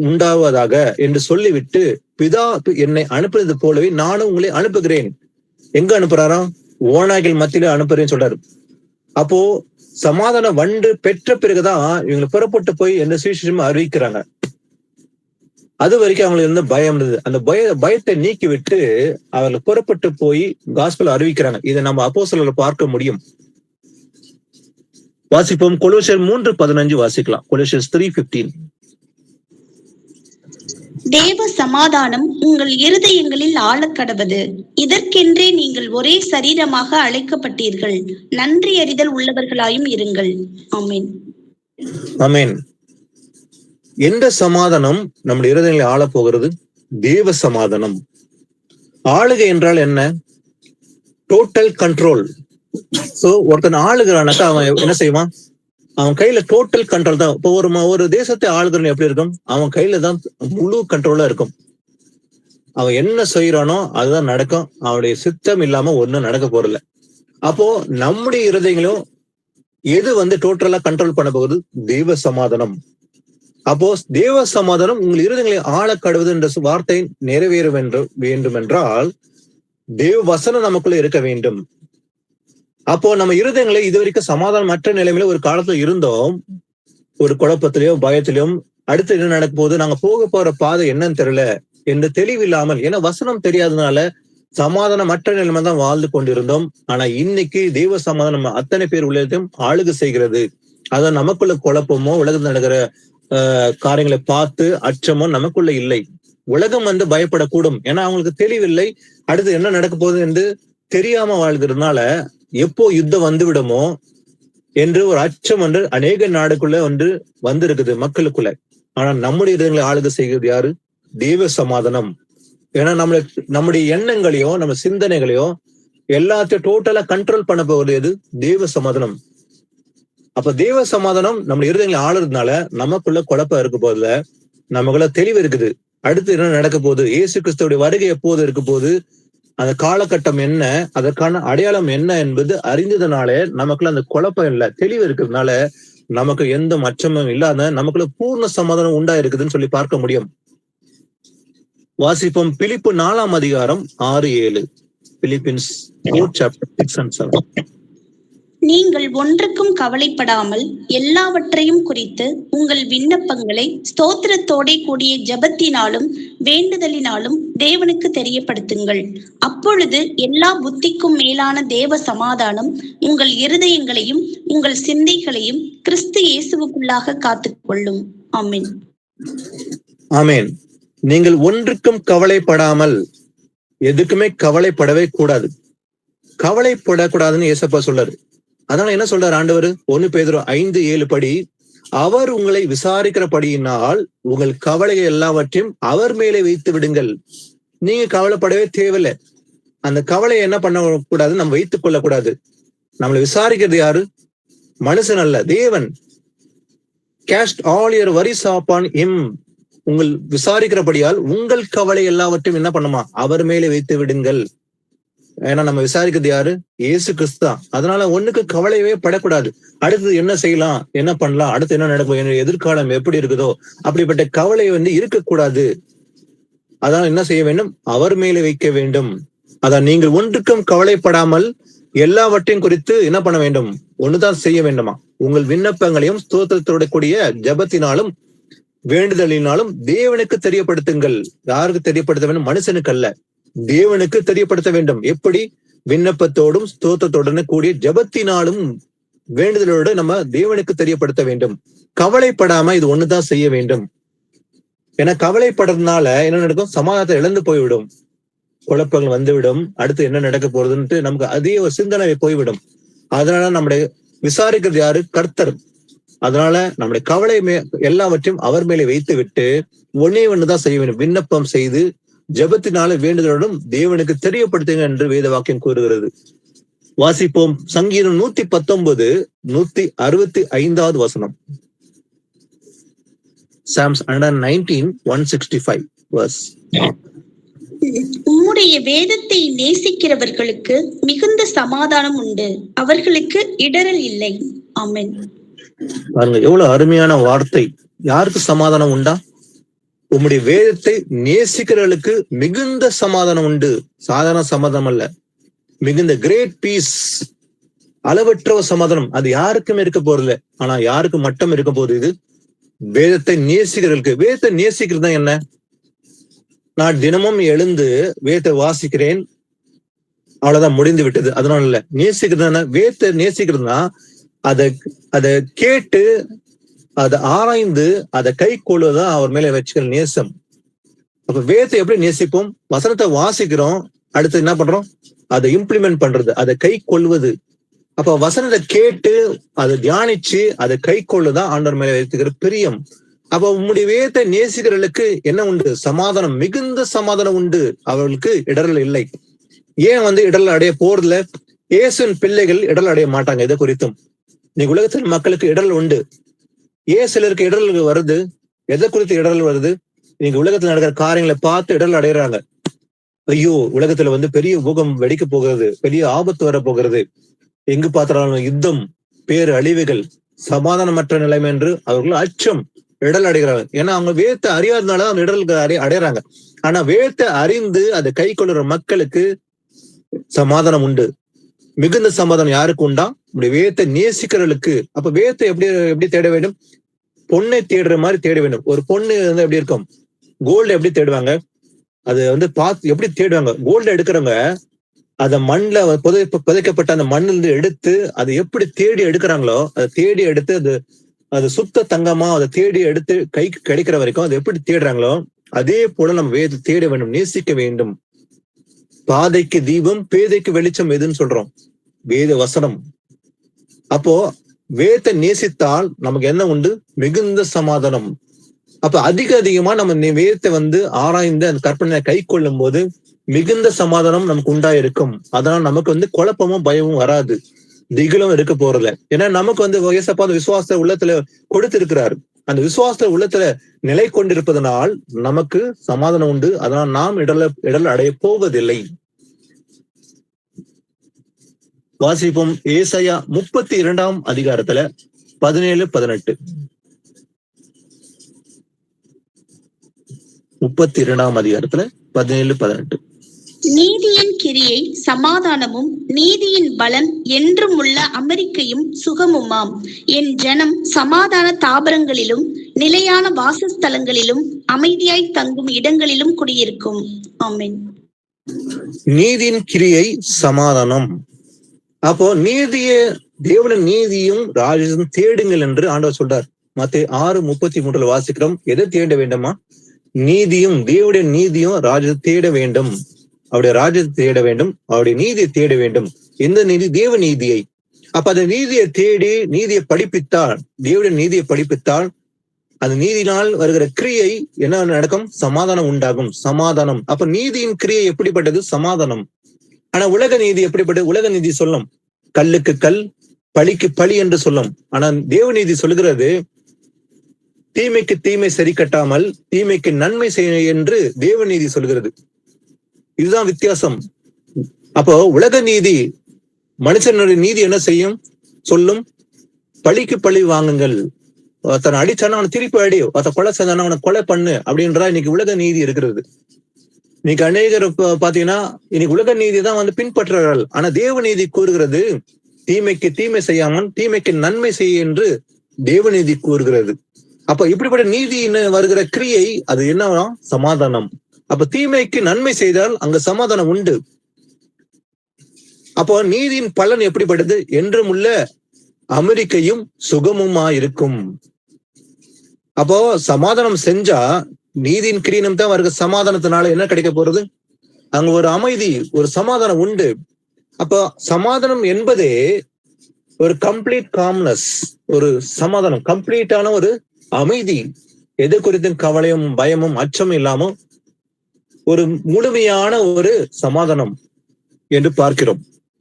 உண்டாவதாக என்று சொல்லிவிட்டு, பிதா என்னை அனுப்பினது போலவே நானும் உங்களை அனுப்புகிறேன். எங்க அனுப்புறாராம்? ஓநாய்கள் மத்தியில அனுப்புறேன்னு சொல்றாரு. அப்போ சமாதானம் பெற்ற பிறகுதான் இவங்களை புறப்பட்டு போய் எந்த சுவிசேஷமும் அறிவிக்கிறாங்க. அது வரைக்கும் அவங்களுக்கு இருந்த பயம் இருந்தது. அந்த பயத்தை நீக்கி விட்டு அவர்கள் புறப்பட்டு போய் காஸ்பல் அறிவிக்கிறாங்க. இதை நம்ம அப்போஸ்தலர்ல பார்க்க முடியும். வாசிப்போம். கொலோசியர் 3:15 வாசிக்கலாம். கொலோசியர் 3:15. தேவ சமாதானம் உங்கள் இருதயங்களில் ஆழக்கடவது. இதற்கென்றே நீங்கள் ஒரே சரீரமாக அழைக்கப்பட்டீர்கள். நன்றி அறிதல் உள்ளவர்களாயும் இருங்கள். ஆமென். ஆமென். எந்த சமாதானம் நம்முடைய இருதயங்களை ஆள போகிறது? தேவ சமாதானம். ஆளுகை என்றால் என்ன? Total control. சோ ஒருத்தன் ஆளுகிறானாக்கா அவன் என்ன செய்வான்? அவன் கையில டோட்டல் கண்ட்ரோல் தான். இப்போ ஒரு தேசத்தை ஆளுகிறவன் எப்படி இருக்கும்? அவன் கையில தான் முழு கண்ட்ரோலா இருக்கும். அவன் என்ன செய்யறானோ அதுதான் நடக்கும். அவனுடைய சித்தம் இல்லாம ஒண்ணும் நடக்க போறதில்ல. அப்போ நம்முடைய இருதயங்களும் எது டோட்டலா கண்ட்ரோல் பண்ண போகுது? தெய்வ சமாதானம். அப்போ தேவ சமாதானம் உங்கள் இருதயங்களை ஆழக்கடுவது என்ற வார்த்தை நிறைவேற வேண்டும் என்றால் தேவ வசனம் நமக்குள்ள இருக்க வேண்டும். அப்போ நம்ம இருதயங்களை இதுவரைக்கும் சமாதானமற்ற நிலைமையில ஒரு காலத்துல இருந்தோம். ஒரு குழப்பத்திலயோ பயத்திலயும் அடுத்து என்ன நடக்க போகுது, நாங்க போக போற பாதை என்னன்னு தெரியல, என்ற தெளிவில்லாமல், ஏன்னா வசனம் தெரியாதனால சமாதானமற்ற நிலைமை தான் வாழ்ந்து கொண்டிருந்தோம். ஆனா இன்னைக்கு தெய்வ சமாதானம் அத்தனை பேர் உள்ளதையும் ஆளுகை செய்கிறது. அதான் நமக்குள்ள குழப்பமோ உலகத்தில் நடக்கிற காரியங்களை பார்த்து அச்சமோ நமக்குள்ள இல்லை. உலகம் பயப்படக்கூடும், ஏன்னா அவங்களுக்கு தெளிவில்லை, அடுத்து என்ன நடக்க போகுது என்று தெரியாம வாழ்கிறதுனால எப்போ யுத்தம் விடுமோ என்று ஒரு அச்சம் அநேக நாடுக்குள்ள வந்திருக்குது மக்களுக்குள்ள. ஆனா நம்முடைய இதயங்களை ஆளுகை செய்கிறது யாரு? தெய்வ சமாதானம். ஏன்னா நம்முடைய எண்ணங்களையோ நம்ம சிந்தனைகளையோ எல்லாத்தையும் டோட்டலா கண்ட்ரோல் பண்ண போவது எது? தெய்வ சமாதானம். அப்ப தெய்வ சமாதானம் நம்ம இருதயங்களை ஆளுறதுனால நமக்குள்ள குழப்பம் இருக்க போதுல, நமக்குள்ள தெளிவு இருக்குது. அடுத்து என்ன நடக்க போகுது, இயேசு கிறிஸ்துவோட வருகை எப்போது இருக்க போது, அந்த காலகட்டம் என்ன, அதற்கான அடையாளம் என்ன என்பது அறிந்ததுனாலே நமக்குள்ள அந்த குழப்பம் இல்லை, தெளிவு இருக்கிறதுனால நமக்கு எந்த அச்சமும் இல்லாத நமக்குள்ள பூர்ண சமாதானம் உண்டா இருக்குதுன்னு சொல்லி பார்க்க முடியும். வாசிப்போம் பிலிப்பு 4ஆம் அதிகாரம் 6-7. Philippines 4 chapter 6 and 7. நீங்கள் ஒன்றுக்கும் கவலைப்படாமல் எல்லாவற்றையும் குறித்து உங்கள் விண்ணப்பங்களை ஸ்தோத்திரத்தோடே கூடிய ஜெபத்தினாலும் வேண்டுதலினாலும் தேவனுக்கு தெரியப்படுத்துங்கள். அப்பொழுது எல்லா புத்திக்கும் மேலான தேவ சமாதானம் உங்கள் இருதயங்களையும் உங்கள் சிந்தைகளையும் கிறிஸ்து இயேசுவுக்குள்ளாக காத்துக்கொள்ளும். ஆமென். ஆமென். நீங்கள் ஒன்றுக்கும் கவலைப்படாமல், எதுக்குமே கவலைப்படவே கூடாது. கவலைப்படக்கூடாதுன்னு ஏசப்பா சொல்றாரு. அதனால என்ன சொல்றாரு ஆண்டவர்? 1 பேதுரு 5:7 படி, அவர் உங்களை விசாரிக்கிறபடியினால் உங்கள் கவலைகள் எல்லாவற்றையும் அவர் மேலே வைத்து விடுங்கள். நீங்க கவலைப்படவே தேவையில்லை. அந்த கவலையை என்ன பண்ண கூடாது, நம்ம வைத்துக் கொள்ளக்கூடாது. நம்மளை விசாரிக்கிறது யாரு? மனுஷன் அல்ல, தேவன். Cast all your worries upon him. உங்கள் விசாரிக்கிறபடியால் உங்கள் கவலை எல்லாவற்றையும் என்ன பண்ணுமா? அவர் மேலே வைத்து விடுங்கள். ஏன்னா நம்ம விசாரிக்கிறது யாரு? இயேசு கிறிஸ்து தான். அதனால ஒண்ணுக்கு கவலையவே படக்கூடாது. அடுத்தது என்ன செய்யலாம், என்ன பண்ணலாம், அடுத்து என்ன நடக்கும், எதிர்காலம் எப்படி இருக்குதோ அப்படிப்பட்ட கவலை இருக்கக்கூடாது. அதனால என்ன செய்ய வேண்டும்? அவர் மேலே வைக்க வேண்டும். அதான் நீங்கள் ஒன்றுக்கும் கவலைப்படாமல் எல்லாவற்றையும் குறித்து என்ன பண்ண வேண்டும்? ஒண்ணுதான் செய்ய வேண்டுமா? உங்கள் விண்ணப்பங்களையும் ஸ்தோத்திரத்தோட கூடிய ஜெபத்தினாலும் வேண்டுதலினாலும் தேவனுக்கு தெரியப்படுத்துங்கள். யாருக்கு தெரியப்படுத்த வேண்டும்? மனுஷனுக்கு அல்ல, தேவனுக்கு தெரியப்படுத்த வேண்டும். எப்படி? விண்ணப்பத்தோடும் ஸ்தோத்திரத்தோட கூடிய ஜெபத்தினாலும் வேண்டுதலோடு நம்ம தேவனுக்கு தெரியப்படுத்த வேண்டும். கவலைப்படாம இது ஒண்ணுதான் செய்ய வேண்டும். ஏன்னா கவலைப்படுறதுனால என்ன நடக்கும்? சமாதானத்தை இழந்து போய்விடும், குழப்பங்கள் வந்துவிடும், அடுத்து என்ன நடக்க போறதுன்ட்டு நமக்கு அதே ஒரு சிந்தனை போய்விடும். அதனால நம்முடைய விசாரிக்கிறது யாரு? கர்த்தர். அதனால நம்முடைய கவலை எல்லாவற்றையும் அவர் மேலே வைத்து விட்டு ஒண்ணுதான் செய்ய வேண்டும். விண்ணப்பம் செய்து ஜெபத்தினால வேண்டுதலோடும் தேவனுக்கு தெரியப்படுத்துங்க என்று வேத வாக்கியம் கூறுகிறது. வாசிப்போம் சங்கீதம் 119 165வது வசனம். Psalms 119 165 verse. உம்முடைய வேதத்தை நேசிக்கிறவர்களுக்கு மிகுந்த சமாதானம் உண்டு, அவர்களுக்கு இடரல் இல்லை. ஆமென். பாருங்க எவ்வளவு அருமையான வார்த்தை. யாருக்கு சமாதானம் உண்டா? உம்முடைய வேதத்தை நேசிக்கிறவர்களுக்கு மிகுந்த சமாதானம் உண்டு. சாதாரண சமாதானம் அல்ல, மிகுந்த கிரேட் பீஸ், அளவற்ற சமாதானம். அது யாருக்கும் இருக்க போறதில்ல. ஆனா யாருக்கு மட்டும் இருக்க போகுது? இது வேதத்தை நேசிக்கிறவர்களுக்கு. வேதத்தை நேசிக்கிறது என்ன? நான் தினமும் எழுந்து வேதத்தை வாசிக்கிறேன், அவ்வளவுதான், முடிந்து விட்டது. அதனால இல்ல. நேசிக்கிறது வேதத்தை நேசிக்கிறதுனா அதை கேட்டு அதை ஆராய்ந்து அதை கை கொள்வதுதான் அவர் மேல வச்சுக்கிற நேசம். அப்ப வேதத்தை எப்படி நேசிப்போம்? வசனத்தை வாசிக்கிறோம், அடுத்து என்ன பண்றோம்? அதை இம்ப்ளிமெண்ட் பண்றது, அதை கை கொள்வது. அப்ப வசனத்தை கேட்டு அதை தியானிச்சு அதை கை கொள்ளுதான் ஆண்டவர் மேல வைத்துக்கிற பிரியம். அப்ப உம்முடைய வேதத்தை நேசிக்கிறவர்களுக்கு என்ன உண்டு? சமாதானம், மிகுந்த சமாதானம் உண்டு, அவர்களுக்கு இடரல் இல்லை. ஏன் இடரல் அடைய போறதுல? இயேசுவின் பிள்ளைகள் இடரல் அடைய மாட்டாங்க. இதை குறித்தும் நீங்க உலகத்தில் மக்களுக்கு இடரல் உண்டு. ஏன் சிலருக்கு இடரல் வருது? எதை குறித்து இடரல் வருது? நீங்க உலகத்துல நடக்கிற காரியங்களை பார்த்து இடரல் அடைகிறாங்க. ஐயோ, உலகத்துல பெரிய பூகம் வெடிக்க போகிறது, பெரிய ஆபத்து வர போகிறது, எங்கு பார்த்தாலும் யுத்தம், பேரு அழிவுகள், சமாதானமற்ற நிலைமை என்று அவர்கள் அச்சம், இடரல் அடைகிறாங்க. ஏன்னா அவங்க வேதத்தை அறியாதனால அந்த இடர்களுக்கு அடையறாங்க. ஆனா வேதத்தை அறிந்து அதை கை கொள்ளுற மக்களுக்கு சமாதானம் உண்டு. மிகுந்த சமாதானம் யாருக்கு உண்டா? வேதத்தை நேசிக்கிறவர்களுக்கு. அப்ப வேதத்தை எப்படி தேட வேண்டும்? பொண்ணை தேடுற மாதிரி தேட வேண்டும். ஒரு பொண்ணு எப்படி இருக்கும்? கோல்டு எப்படி தேடுவாங்க? அது வந்து பார்த்து எப்படி தேடுவாங்க. கோல்டு எடுக்கிறவங்க அந்த மண்ணில் புதைக்கப்பட்ட அந்த மண்ணிலிருந்து எடுத்து அதை எப்படி தேடி எடுக்கிறாங்களோ, அதை தேடி எடுத்து அது சுத்த தங்கமா அதை தேடி எடுத்து கைக்கு கிடைக்கிற வரைக்கும் அதை எப்படி தேடுறாங்களோ, அதே போல நம்ம வேதத்தை தேட வேண்டும், நேசிக்க வேண்டும். பாதைக்கு தீபம் பேதைக்கு வெளிச்சம் எதுன்னு சொல்றோம், வேத வசனம். அப்போ வேதத்தை நேசித்தால் நமக்கு என்ன உண்டு? மிகுந்த சமாதானம். அப்ப அதிகமா நம்ம வேதத்தை வந்து ஆராய்ந்து அந்த கற்பனை கை கொள்ளும் போது மிகுந்த சமாதானம் நமக்கு உண்டாயிருக்கும். அதனால நமக்கு வந்து குழப்பமும் பயமும் வராது, திகிலும் இருக்க போறதில்ல. ஏன்னா நமக்கு வந்து ஏசப்பா அந்த விசுவாசத்தை உள்ளத்துல கொடுத்திருக்கிறாரு. அந்த விசுவாசத்தை உள்ளத்துல நிலை கொண்டிருப்பதனால் நமக்கு சமாதானம் உண்டு. அதனால் நாம் இடல் அடைய போவதில்லை. வாசிப்போம் ஏசாயா 32 அதிகாரத்துல 17-18. 32 அதிகாரத்துல 17-18. நீதியின் கிரியை சமாதானமும் நீதியின் பலன் என்றும் உள்ள அமெரிக்கையும் சுகமுமாம். என் ஜனம் சமாதான தாபரங்களிலும் நிலையான வாசஸ்தலங்களிலும் அமைதியாய் தங்கும் இடங்களிலும் குடியிருக்கும். ஆமென். நீதியின் கிரியை சமாதானம். அப்போ தேவனின் நீதியும் ராஜ்யமும் தேடுங்கள் என்று ஆண்டவர் சொல்றார். மத்தேயு 6:33 வாசிக்கிறோம். எதை தேட வேண்டுமா? நீதியும், தேவனுடைய நீதியும் ராஜ்யத்தை தேட வேண்டும். அவருடைய ராஜ்யத்தை தேட வேண்டும், அவருடைய நீதியை தேட வேண்டும். எந்த நீதி? தேவ நீதியை. அப்ப அந்த நீதியை தேடி நீதியை படிப்பித்தால், தேவனுடைய நீதியை படிப்பித்தால் அந்த நீதினால் வருகிற கிரியை என்ன நடக்கும்? சமாதானம் உண்டாகும். சமாதானம். அப்ப நீதியின் கிரியை எப்படிப்பட்டது? சமாதானம். ஆனா உலக நீதி எப்படிப்பட்டது? உலக நீதி சொல்லும் கல்லுக்கு கல், பழிக்கு பழி என்று சொல்லும். ஆனா தேவநீதி சொல்லுகிறது தீமைக்கு தீமை சரி கட்டாமல் தீமைக்கு நன்மை செய்ய என்று தேவநீதி சொல்கிறது. இதுதான் வித்தியாசம். அப்போ உலக நீதி, மனுஷனுடைய நீதி என்ன செய்யும்? சொல்லும் பழிக்கு பழி வாங்குங்கள், ஒருத்தனை அடிச்சானா அவனை திருப்பி அடி, ஒருத்த கொலை செஞ்சானா அவனை கொலை பண்ணு அப்படின்றா இன்னைக்கு உலக நீதி இருக்கிறது. இன்னைக்கு அநேகர் பாத்தீங்கன்னா இன்னைக்கு உலக நீதி தான் வந்து பின்பற்றுறார்கள். ஆனா தேவநீதி கூறுகிறது தீமைக்கு தீமை செய்யாமல் தீமைக்கு நன்மை செய்ய என்று தேவநீதி கூறுகிறது. அப்ப இப்படிப்பட்ட நீதின்னு வருகிற கிரியை அது என்ன? சமாதானம். அப்ப தீமைக்கு நன்மை செய்தால் அங்க சமாதானம் உண்டு. அப்போ நீதியின் பலன் எப்படிப்பட்டது? என்றும் உள்ள அமெரிக்கையும் சுகமுமா இருக்கும். அப்போ சமாதானம் செஞ்சா நீதியின் கிரீனம் தான் வருகிற சமாதானத்தினால என்ன கிடைக்க போறது? அங்க ஒரு அமைதி, ஒரு சமாதானம் உண்டு. அப்போ சமாதானம் என்பதே ஒரு கம்ப்ளீட் காம்னஸ், ஒரு சமாதானம், கம்ப்ளீட்டான ஒரு அமைதி, எது குறித்த கவலையும் பயமும் அச்சமும் இல்லாம ஒரு முழுமையான ஒரு சமாதானம் என்று பார்க்கிறோம்.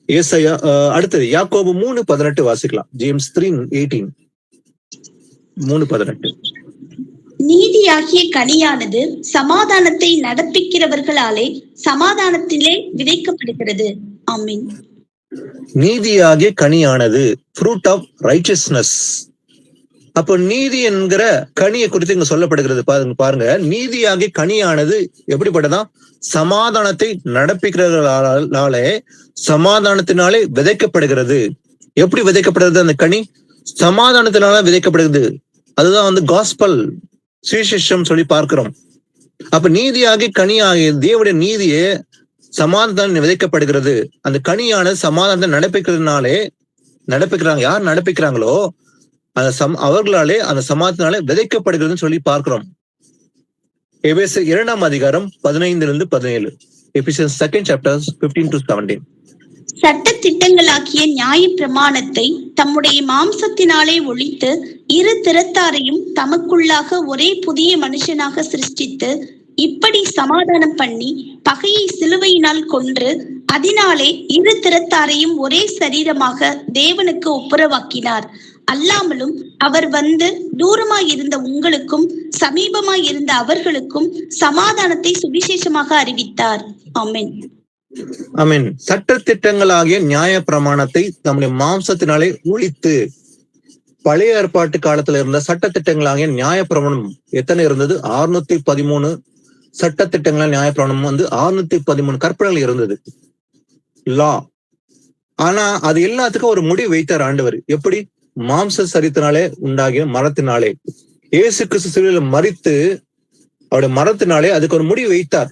ஏசாயா அடுத்தது யாக்கோபு 3:18 வாசிக்கலாம். ஜேம்ஸ் 3:18. 3:18. நீதியாகிய கனியானது சமாதானத்தை நடப்பிக்கிறவர்களாலே சமாதானத்திலே விதைக்கப்படுகிறது. ஆமென். நீதியாகிய கனியானது, ஃப்ரூட் ஆஃப் ரைச்சஸ்னஸ். அப்போ நீதி என்கிற கனியை குறித்து இங்க சொல்லப்படுகிறது. பாருங்க, நீதியாகிய கனியானது எப்படிப்பட்டதா? சமாதானத்தை நடப்பிக்கிறவர்களாலே சமாதானத்தினாலே விதைக்கப்படுகிறது. எப்படி விதைக்கப்படுகிறது அந்த கனி? சமாதானத்தினால விதைக்கப்படுகிறது. அதுதான் வந்து காஸ்பல், சுவிசேஷம் சொல்லி பார்க்கிறோம். அப்ப நீதியாகி கனியாகிய தேவனுடைய நீதியே சமாதானம் விதைக்கப்படுகிறது. அந்த கனியான சமாதானத்தை நடப்பிக்கிறாங்க. யார் நடப்பிக்கிறாங்களோ அந்த அவர்களாலே அந்த சமாதானத்தினாலே விதைக்கப்படுகிறதுன்னு சொல்லி பார்க்கிறோம். எபேசியர் 2 அதிகாரம் 15-17. எபிசியன்ஸ் 2 chapter 15-17. சட்ட திட்டங்களாக்கிய நியாய பிரமாணத்தை தம்முடைய மாம்சத்தினாலே ஒழித்து இரு திறத்தாரையும் தமக்குள்ளாக ஒரே புதிய மனுஷனாக சிருஷ்டித்து இப்படி சமாதானம் பண்ணி பகையை சிலுவையினால் கொன்று அதனாலே இரு திறத்தாரையும் ஒரே சரீரமாக தேவனுக்கு ஒப்புரவாக்கினார். அல்லாமலும் அவர் வந்து தூரமாயிருந்த உங்களுக்கும் சமீபமாயிருந்த அவர்களுக்கும் சமாதானத்தை சுவிசேஷமாக அறிவித்தார். ஆமென். ஆமென். சட்ட திட்டங்களாகிய நியாய பிரமாணத்தை நம்முடைய மாம்சத்தினாலே ஒழித்து, பழைய ஏற்பாட்டு காலத்துல இருந்த சட்ட திட்டங்களாகிய நியாய பிரமாணம் எத்தனை இருந்தது? 613 சட்ட திட்டங்களாக நியாய பிரமாணம் வந்து 613 கற்பனைகள் இருந்தது, லா. ஆனா அது எல்லாத்துக்கும் ஒரு முடிவு வைத்தார் ஆண்டவர். எப்படி? மாம்ச சரித்தினாலே உண்டாகிய மரத்தினாலே, இயேசு கிறிஸ்து சிலுவையில மரித்து அவருடைய மரத்தினாலே அதுக்கு ஒரு முடிவு வைத்தார்.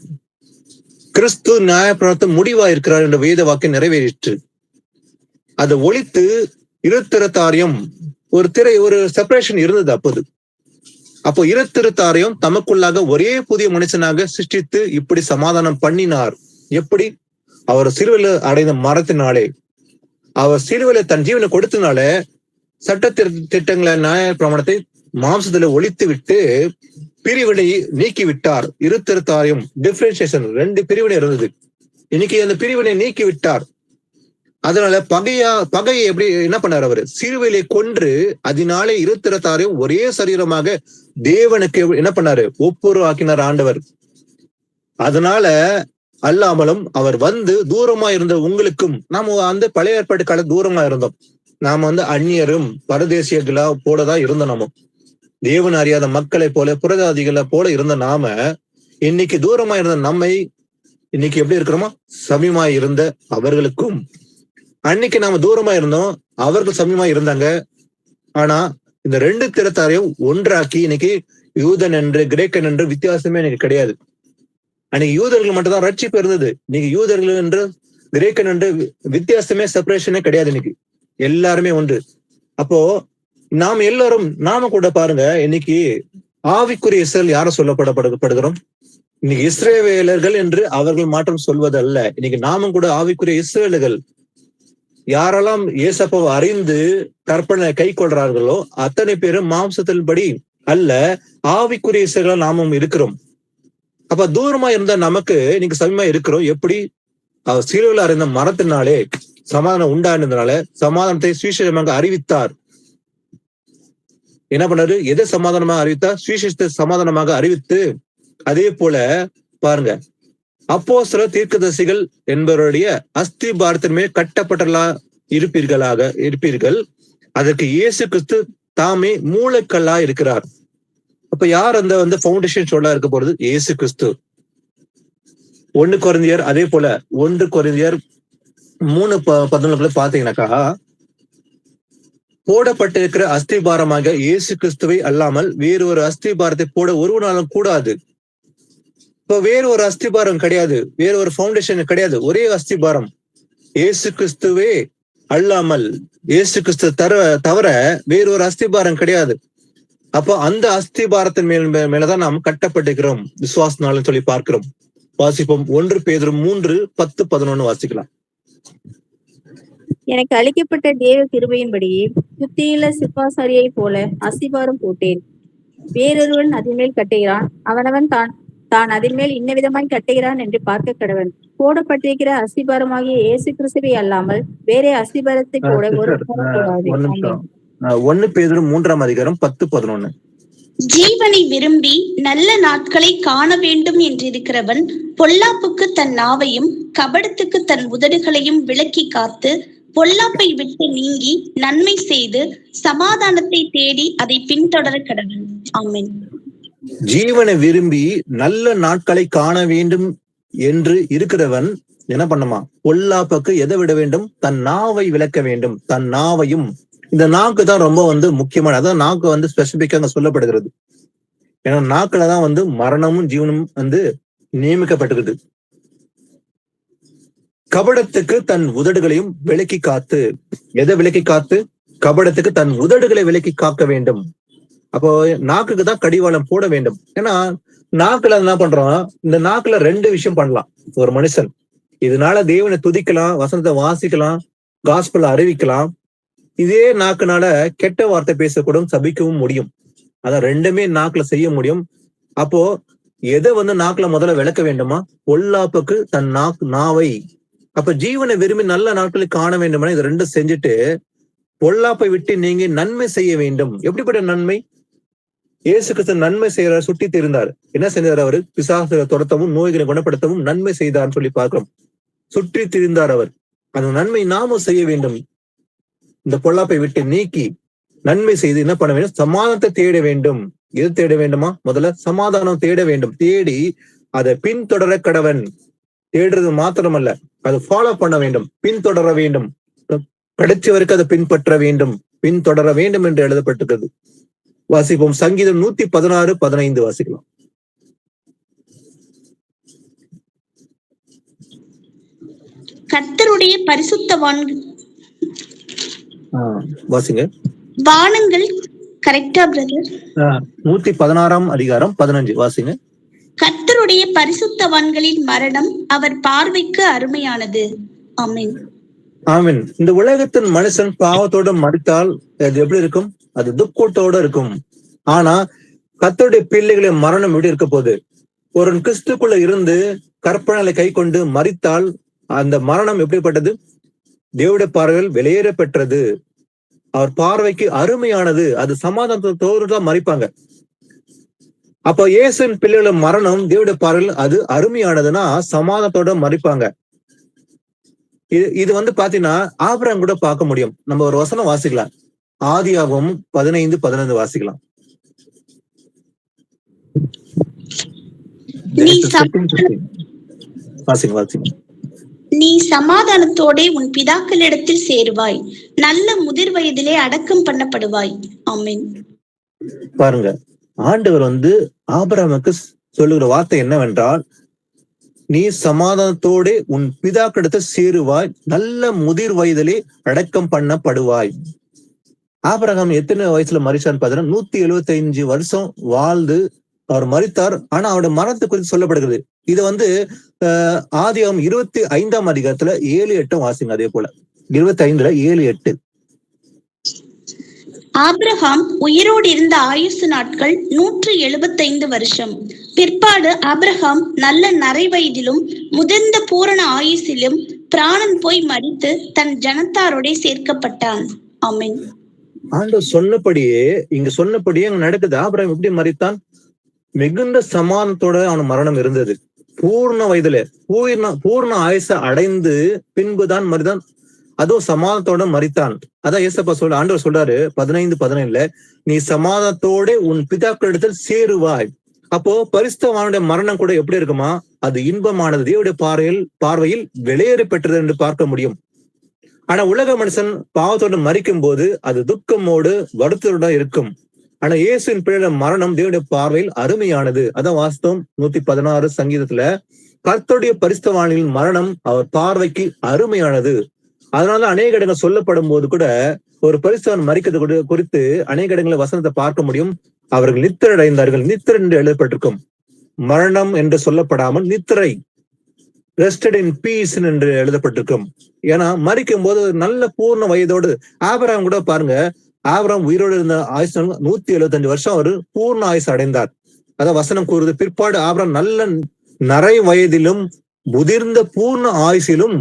கிறிஸ்து நியாயப்பிரமாணத்தின் முடிவா இருக்கிறார் என்ற வேத வாக்கியம் நிறைவேறிற்று. அதை ஒழித்து இருத்திரத்தாரியம் ஒரு செப்பரேஷன் இருந்தது அப்போது. அப்போ இருத்திரத்தாரையும் தமக்குள்ளாக ஒரே புதிய மனுஷனாக சிருஷ்டித்து இப்படி சமாதானம் பண்ணினார். எப்படி? அவர் சிலுவையில அடைந்த மரத்தினாலே, அவர் சிலுவையில தன் ஜீவனை கொடுத்தனால சட்ட திட்டங்களை நியாய பிரமாணத்தை மாம்சத்துல ஒழித்து விட்டு பிரிவினை நீக்கி விட்டார். இருத்திரத்தாரையும் டிஃபரன்சியேஷன் 2 பிரிவினை இருந்தது. இன்னைக்கு அந்த பிரிவினை நீக்கி விட்டார். அதனால பகையை எப்படி என்ன பண்ணார்? அவரு சிலுவையிலே கொன்று அதனாலே இருத்திரத்தாரையும் ஒரே சரீரமாக தேவனுக்கு என்ன பண்ணாரு? ஒப்புரவாக்கினார் ஆண்டவர். அதனால அல்லாமலும் அவர் வந்து தூரமா இருந்த உங்களுக்கும், நாம அந்த பழைய ஏற்பாட்டு கால தூரமா இருந்தோம். நாம அந்நியரும் பரதேசியர்களா போலதான் இருந்தோம். நாம தேவன் அறியாத மக்களை போல புரதாதிகளை போல இருந்த நாம இன்னைக்கு தூரமா இருந்த நம்மை இன்னைக்கு எப்படி இருக்கிறோமோ சமீபமாய் இருந்த அவர்களுக்கும், அன்னைக்கு நாம தூரமா இருந்தோம், அவர்கள் சமீபமா இருந்தாங்க. ஆனா இந்த 2 திறத்தாரையும் ஒன்றாக்கி இன்னைக்கு யூதன் என்று கிரேக்கன் என்று வித்தியாசமே எனக்கு கிடையாது. அன்னைக்கு யூதர்கள் மட்டும் தான் ரட்சிப்பு இருந்தது. இன்னைக்கு யூதர்கள் என்று கிரேக்கன் என்று வித்தியாசமே செப்பரேஷனே கிடையாது. இன்னைக்கு எல்லாருமே ஒன்று. அப்போ நாம கூட பாருங்க, இன்னைக்கு ஆவிக்குரிய இஸ்ரேல் யார சொல்லப்படுகிறோம்? இன்னைக்கு இஸ்ரேவேலர்கள் என்று அவர்கள் மாற்றம் சொல்வதல்ல. இன்னைக்கு நாமும் கூட ஆவிக்குரிய இஸ்ரேலர்கள். யாரெல்லாம் ஏசப்பாவை அறிந்து கற்பனை கை கொள்றார்களோ அத்தனை பேரும் மாம்சத்தின் படி அல்ல, ஆவிக்குரிய இஸ்ரேலா நாமும் இருக்கிறோம். அப்ப தூரமா இருந்தா நமக்கு இன்னைக்கு சமயமா இருக்கிறோம். எப்படி? அவர் சிலுவையில் அறிந்த மரத்தினாலே சமாதானம் உண்டானதுனால சமாதானத்தை சுவிசேஷமாக அறிவித்தார். என்ன பண்ணாரு? எதை சமாதானமாக அறிவித்தார்? சுவிசேஷத்தை சமாதானமாக அறிவித்து, அதே போல பாருங்க, அப்போஸ்தலர் தீர்க்கதரிசிகள் என்பவருடைய அஸ்திபாரத்தின் மேல் கட்டப்பட்டலா இருப்பீர்கள். அதற்கு இயேசு கிறிஸ்து தாமே மூளைக்கல்லா இருக்கிறார். அப்ப யார் அந்த பவுண்டேஷன் சொல்ல இருக்க போறது? இயேசு கிறிஸ்து. 1 கொரிந்தியர், அதே போல 1 கொரிந்தியர் 3:11 பாத்தீங்கன்னாக்கா, போடப்பட்டிருக்கிற அஸ்திபாரமாக இயேசு கிறிஸ்துவை அல்லாமல் வேறு ஒரு அஸ்திபாரத்தை போட ஒருவனாலும் கூடாது. இப்ப வேறு ஒரு அஸ்திபாரம் கிடையாது, வேறு ஒரு பவுண்டேஷன் கிடையாது, ஒரே அஸ்திபாரம் இயேசு கிறிஸ்துவே அல்லாமல், இயேசு கிறிஸ்து தவிர வேறு ஒரு அஸ்திபாரம் கிடையாது. அப்போ அந்த அஸ்திபாரத்தின் மேலதான் நாம் கட்டப்பட்டிருக்கிறோம் விசுவாசனாலும் சொல்லி பார்க்கிறோம். வாசிப்போம். 1 பேதுரு 3:10-11 வாசிக்கலாம். எனக்கு அளிக்கப்பட்ட தேவ கிருபையின்படியே புத்தியுள்ள சிப்பாசாரியை போல அஸ்திபாரம் போட்டேன். வேறொருவன் அதன் மேல் கட்டுகிறான், அவனவன் தான் அதன் மேல் இன்ன விதமாய் கட்டுகிறான் என்று பார்க்க கடவன். போடப்பட்டிருக்கிற அஸ்திபாரமாகிய இயேசு கிறிஸ்துவை அல்லாமல் வேற அஸ்திபாரத்தை போட ஒரு கூடாது. 1 பேதுரு 3:10-11. ஜீவனை விரும்பி நல்ல நாட்களை காண வேண்டும் என்றிருக்கிறவன் பொல்லாப்புக்கு தன் நாவையும் கபடத்துக்கு தன் உதடுகளையும் விலக்கி காத்து பொல்லாப்பை விட்டு நீங்கி நன்மை செய்து சமாதானத்தை தேடி அதை பின்தொடர கடவன். ஆமென். ஜீவனை விரும்பி நல்ல நாட்களை காண வேண்டும் என்று இருக்கிறவன் என்ன பண்ணுமா? பொல்லாப்புக்கு எதை விட வேண்டும்? தன் நாவை விலக்க வேண்டும். தன் நாவையும், இந்த நாக்கு தான் ரொம்ப முக்கியமான, அதான் நாக்கு ஸ்பெசிபிக்கா சொல்லப்படுகிறது. ஏன்னா நாக்குலதான் மரணமும் ஜீவனும் நியமிக்கப்பட்டிருக்குது. கபடத்துக்கு தன் உதடுகளையும் விலக்கி காத்து, எதை விலக்கி காத்து? கபடத்துக்கு தன் உதடுகளை விலக்கி காக்க வேண்டும். அப்போ நாக்குக்கு தான் கடிவாளம் போட வேண்டும். ஏன்னா நாக்குல என்ன பண்றோம்? இந்த நாக்குல 2 விஷயம் பண்ணலாம் ஒரு மனுஷன். இதனால தேவனை துதிக்கலாம், வசனத்தை வாசிக்கலாம், காஸ்பல் அறிவிக்கலாம். இதே நாக்குனால கெட்ட வார்த்தை பேசக்கூடும், சபிக்கவும் முடியும். அதான் 2மே நாக்குல செய்ய முடியும். அப்போ எதை நாக்குல முதல்ல விளக்க வேண்டுமா? பொல்லாப்புக்கு தன் நாவை. அப்ப ஜீவனை விரும்பி நல்ல நாட்களை காண வேண்டும்னா இது 2 செஞ்சுட்டு பொல்லாப்பை விட்டு நீங்க நன்மை செய்ய வேண்டும். எப்படிப்பட்ட நன்மை? இயேசு கிறிஸ்து நன்மை செய்யறார், சுட்டி தெரிந்தார். என்ன செஞ்சார்? அவரு பிசாசுகளை துரத்தவும் நோய்களை குணப்படுத்தவும் நன்மை செய்தார்னு சொல்லி பார்க்கிறோம். சுற்றி திரிந்தார் அவர். அந்த நன்மை நாமும் செய்ய வேண்டும். இந்த பொல்லாப்பை விட்டு நீக்கி நன்மை செய்து என்ன பண்ண வேண்டும்? சமாதானத்தை தேட வேண்டும். எது தேட வேண்டுமா? முதல்ல சமாதானம் தேட வேண்டும். தேடி அதை பின்தொடர கடவன். தேடுறது மாத்திரமல்ல, அதை ஃபாலோ பண்ண வேண்டும், பின்தொடர வேண்டும். கடைசி வரைக்கும் அதை பின்பற்ற வேண்டும், பின்தொடர வேண்டும் என்று எழுதப்பட்டிருக்கிறது. வாசிப்போம். சங்கீதம் 116:15 வாசிக்கலாம். கர்த்தருடைய பரிசுத்தவான் வாசிங்க. வானங்கள் கரெக்டா பிரதர்? 116 அதிகாரம் 15 வாசிங்க. கர்த்தருடைய பரிசுத்தவான்களின் மரணம் அவர் பார்வைக்கு அருமையானது. ஆமென். ஆமென். இந்த உலகத்தின் மனுஷன் பாவத்தோட மரித்தால் அது எப்படி இருக்கும்? அது துக்கத்தோட இருக்கும். ஆனா கர்த்தருடைய பிள்ளைகளின் மரணம் எப்படி இருக்க போகுது? ஒரு கிறிஸ்துக்குள்ள இருந்து கற்பனைகளை கை கொண்டு மரித்தால் அந்த மரணம் எப்படிப்பட்டது? தேவனுடைய பார்வையில் வெளியேற பெற்றது, அவர் பார்வைக்கு அருமையானது. அது சமாதானத்தோடு தான் மறிப்பாங்க. அப்ப இயேசுவின் பிள்ளைகளின் மரணம் தேவனுடைய பார்வையில் அது அருமையானதுன்னா சமாதானத்தோட மறிப்பாங்க. இது பாத்தீங்கன்னா ஆபிரகாம் கூட பார்க்க முடியும். நம்ம ஒரு வசனம் வாசிக்கலாம். ஆதியாகமம் 15:15 வாசிக்கலாம். நீ சமாதானத்தோட உன் பிதாக்களிடத்தில் சேருவாய், நல்ல முதிர் வயதிலே அடக்கம் பண்ணப்படுவாய். ஆமென். பாருங்க, ஆண்டவர் ஆபிரகாமுக்கு சொல்லுகிற வார்த்தை என்னவென்றால், நீ சமாதானத்தோட உன் பிதாக்களிடத்தில் சேருவாய், நல்ல முதிர் வயதிலே அடக்கம் பண்ணப்படுவாய். ஆபிரகாம் எத்தனை வயசுல மரிச்சான்னு பாத்தீங்கன்னா 175 வருஷம் வாழ்ந்து அவர் மரித்தார். ஆனா அவருடைய மரணத்தை குறித்து சொல்லப்படுகிறது. இது ஆதியாகமம் 25 அதிகாரத்துல 7-8 வாசிங்க. அதே போல 25 7-8. ஆபிரகாம் உயிரோடு இருந்த ஆயுசு நாட்கள் 175 வருஷம். பிற்பாடு ஆபிரகாம் நல்ல நரை வயதிலும் முதிர்ந்த பூரண ஆயுசிலும் பிராணன் போய் மரித்து தன் ஜனத்தாரோட சேர்க்கப்பட்டான். ஆமென். ஆண்டவர் சொன்னபடியே அங்க நடக்குது. ஆபிரகாம் எப்படி மரித்தான்? மிகுந்த சமாதானத்தோட அவன் மரணம் இருந்தது. பூர்ண வயதுல பூர்ண ஆயுச அடைந்து பின்புதான் மரித்தான். அதுவும் சமாதானத்தோட மரித்தான். அதான் ஏசப்பா ஆண்டவர் சொல்றாரு 15:17, நீ சமாதானத்தோட உன் பிதாக்களிடத்தில் சேருவாய். அப்போ பரிசுத்தவானுடைய மரணம் கூட எப்படி இருக்குமா? அது இன்பமானது, தேவனுடைய பார்வையில் வெளியேறி பெற்றது என்று பார்க்க முடியும். ஆனா உலக மனுஷன் பாவத்தோடு மரிக்கும் போது அது துக்கமோடு வருத்தத்தோட இருக்கும். ஆனா இயேசுவின் பிள்ளைகளின் மரணம் தேவனுடைய பார்வையில் அருமையானது. அதான் வாஸ்தவம் 116 சங்கீதத்துல கர்த்தருடைய பரிசுத்தவான்களின் மரணம் அவர் பார்வைக்கு அருமையானது. அதனால அநேக இடங்கள் சொல்லப்படும் போது கூட ஒரு பரிசுத்தவான் மரிக்கிறது குறித்து அநேக இடங்களை வசனத்தை பார்க்க முடியும். அவர்கள் நித்திரை அடைந்தார்கள், நித்திரை என்று எழுதப்பட்டிருக்கும். மரணம் என்று சொல்லப்படாமல் நித்திரை, ரெஸ்டட் இன் பீஸ் என்று எழுதப்பட்டிருக்கும். ஏன்னா மரிக்கும் போது நல்ல பூர்ண வயதோடு ஆபிரகாம் கூட பாருங்க, ஆபிரகாம் உயிரோடு இருந்த ஆயுசு 175 வருஷம் அவர் பூர்ண ஆயுசு அடைந்தார். அதான் வசனம் கூறுது. பிற்பாடு ஆபிரகாம் நல்ல நரை வயதிலும் முதிர்ந்த பூர்ண ஆயுசிலும்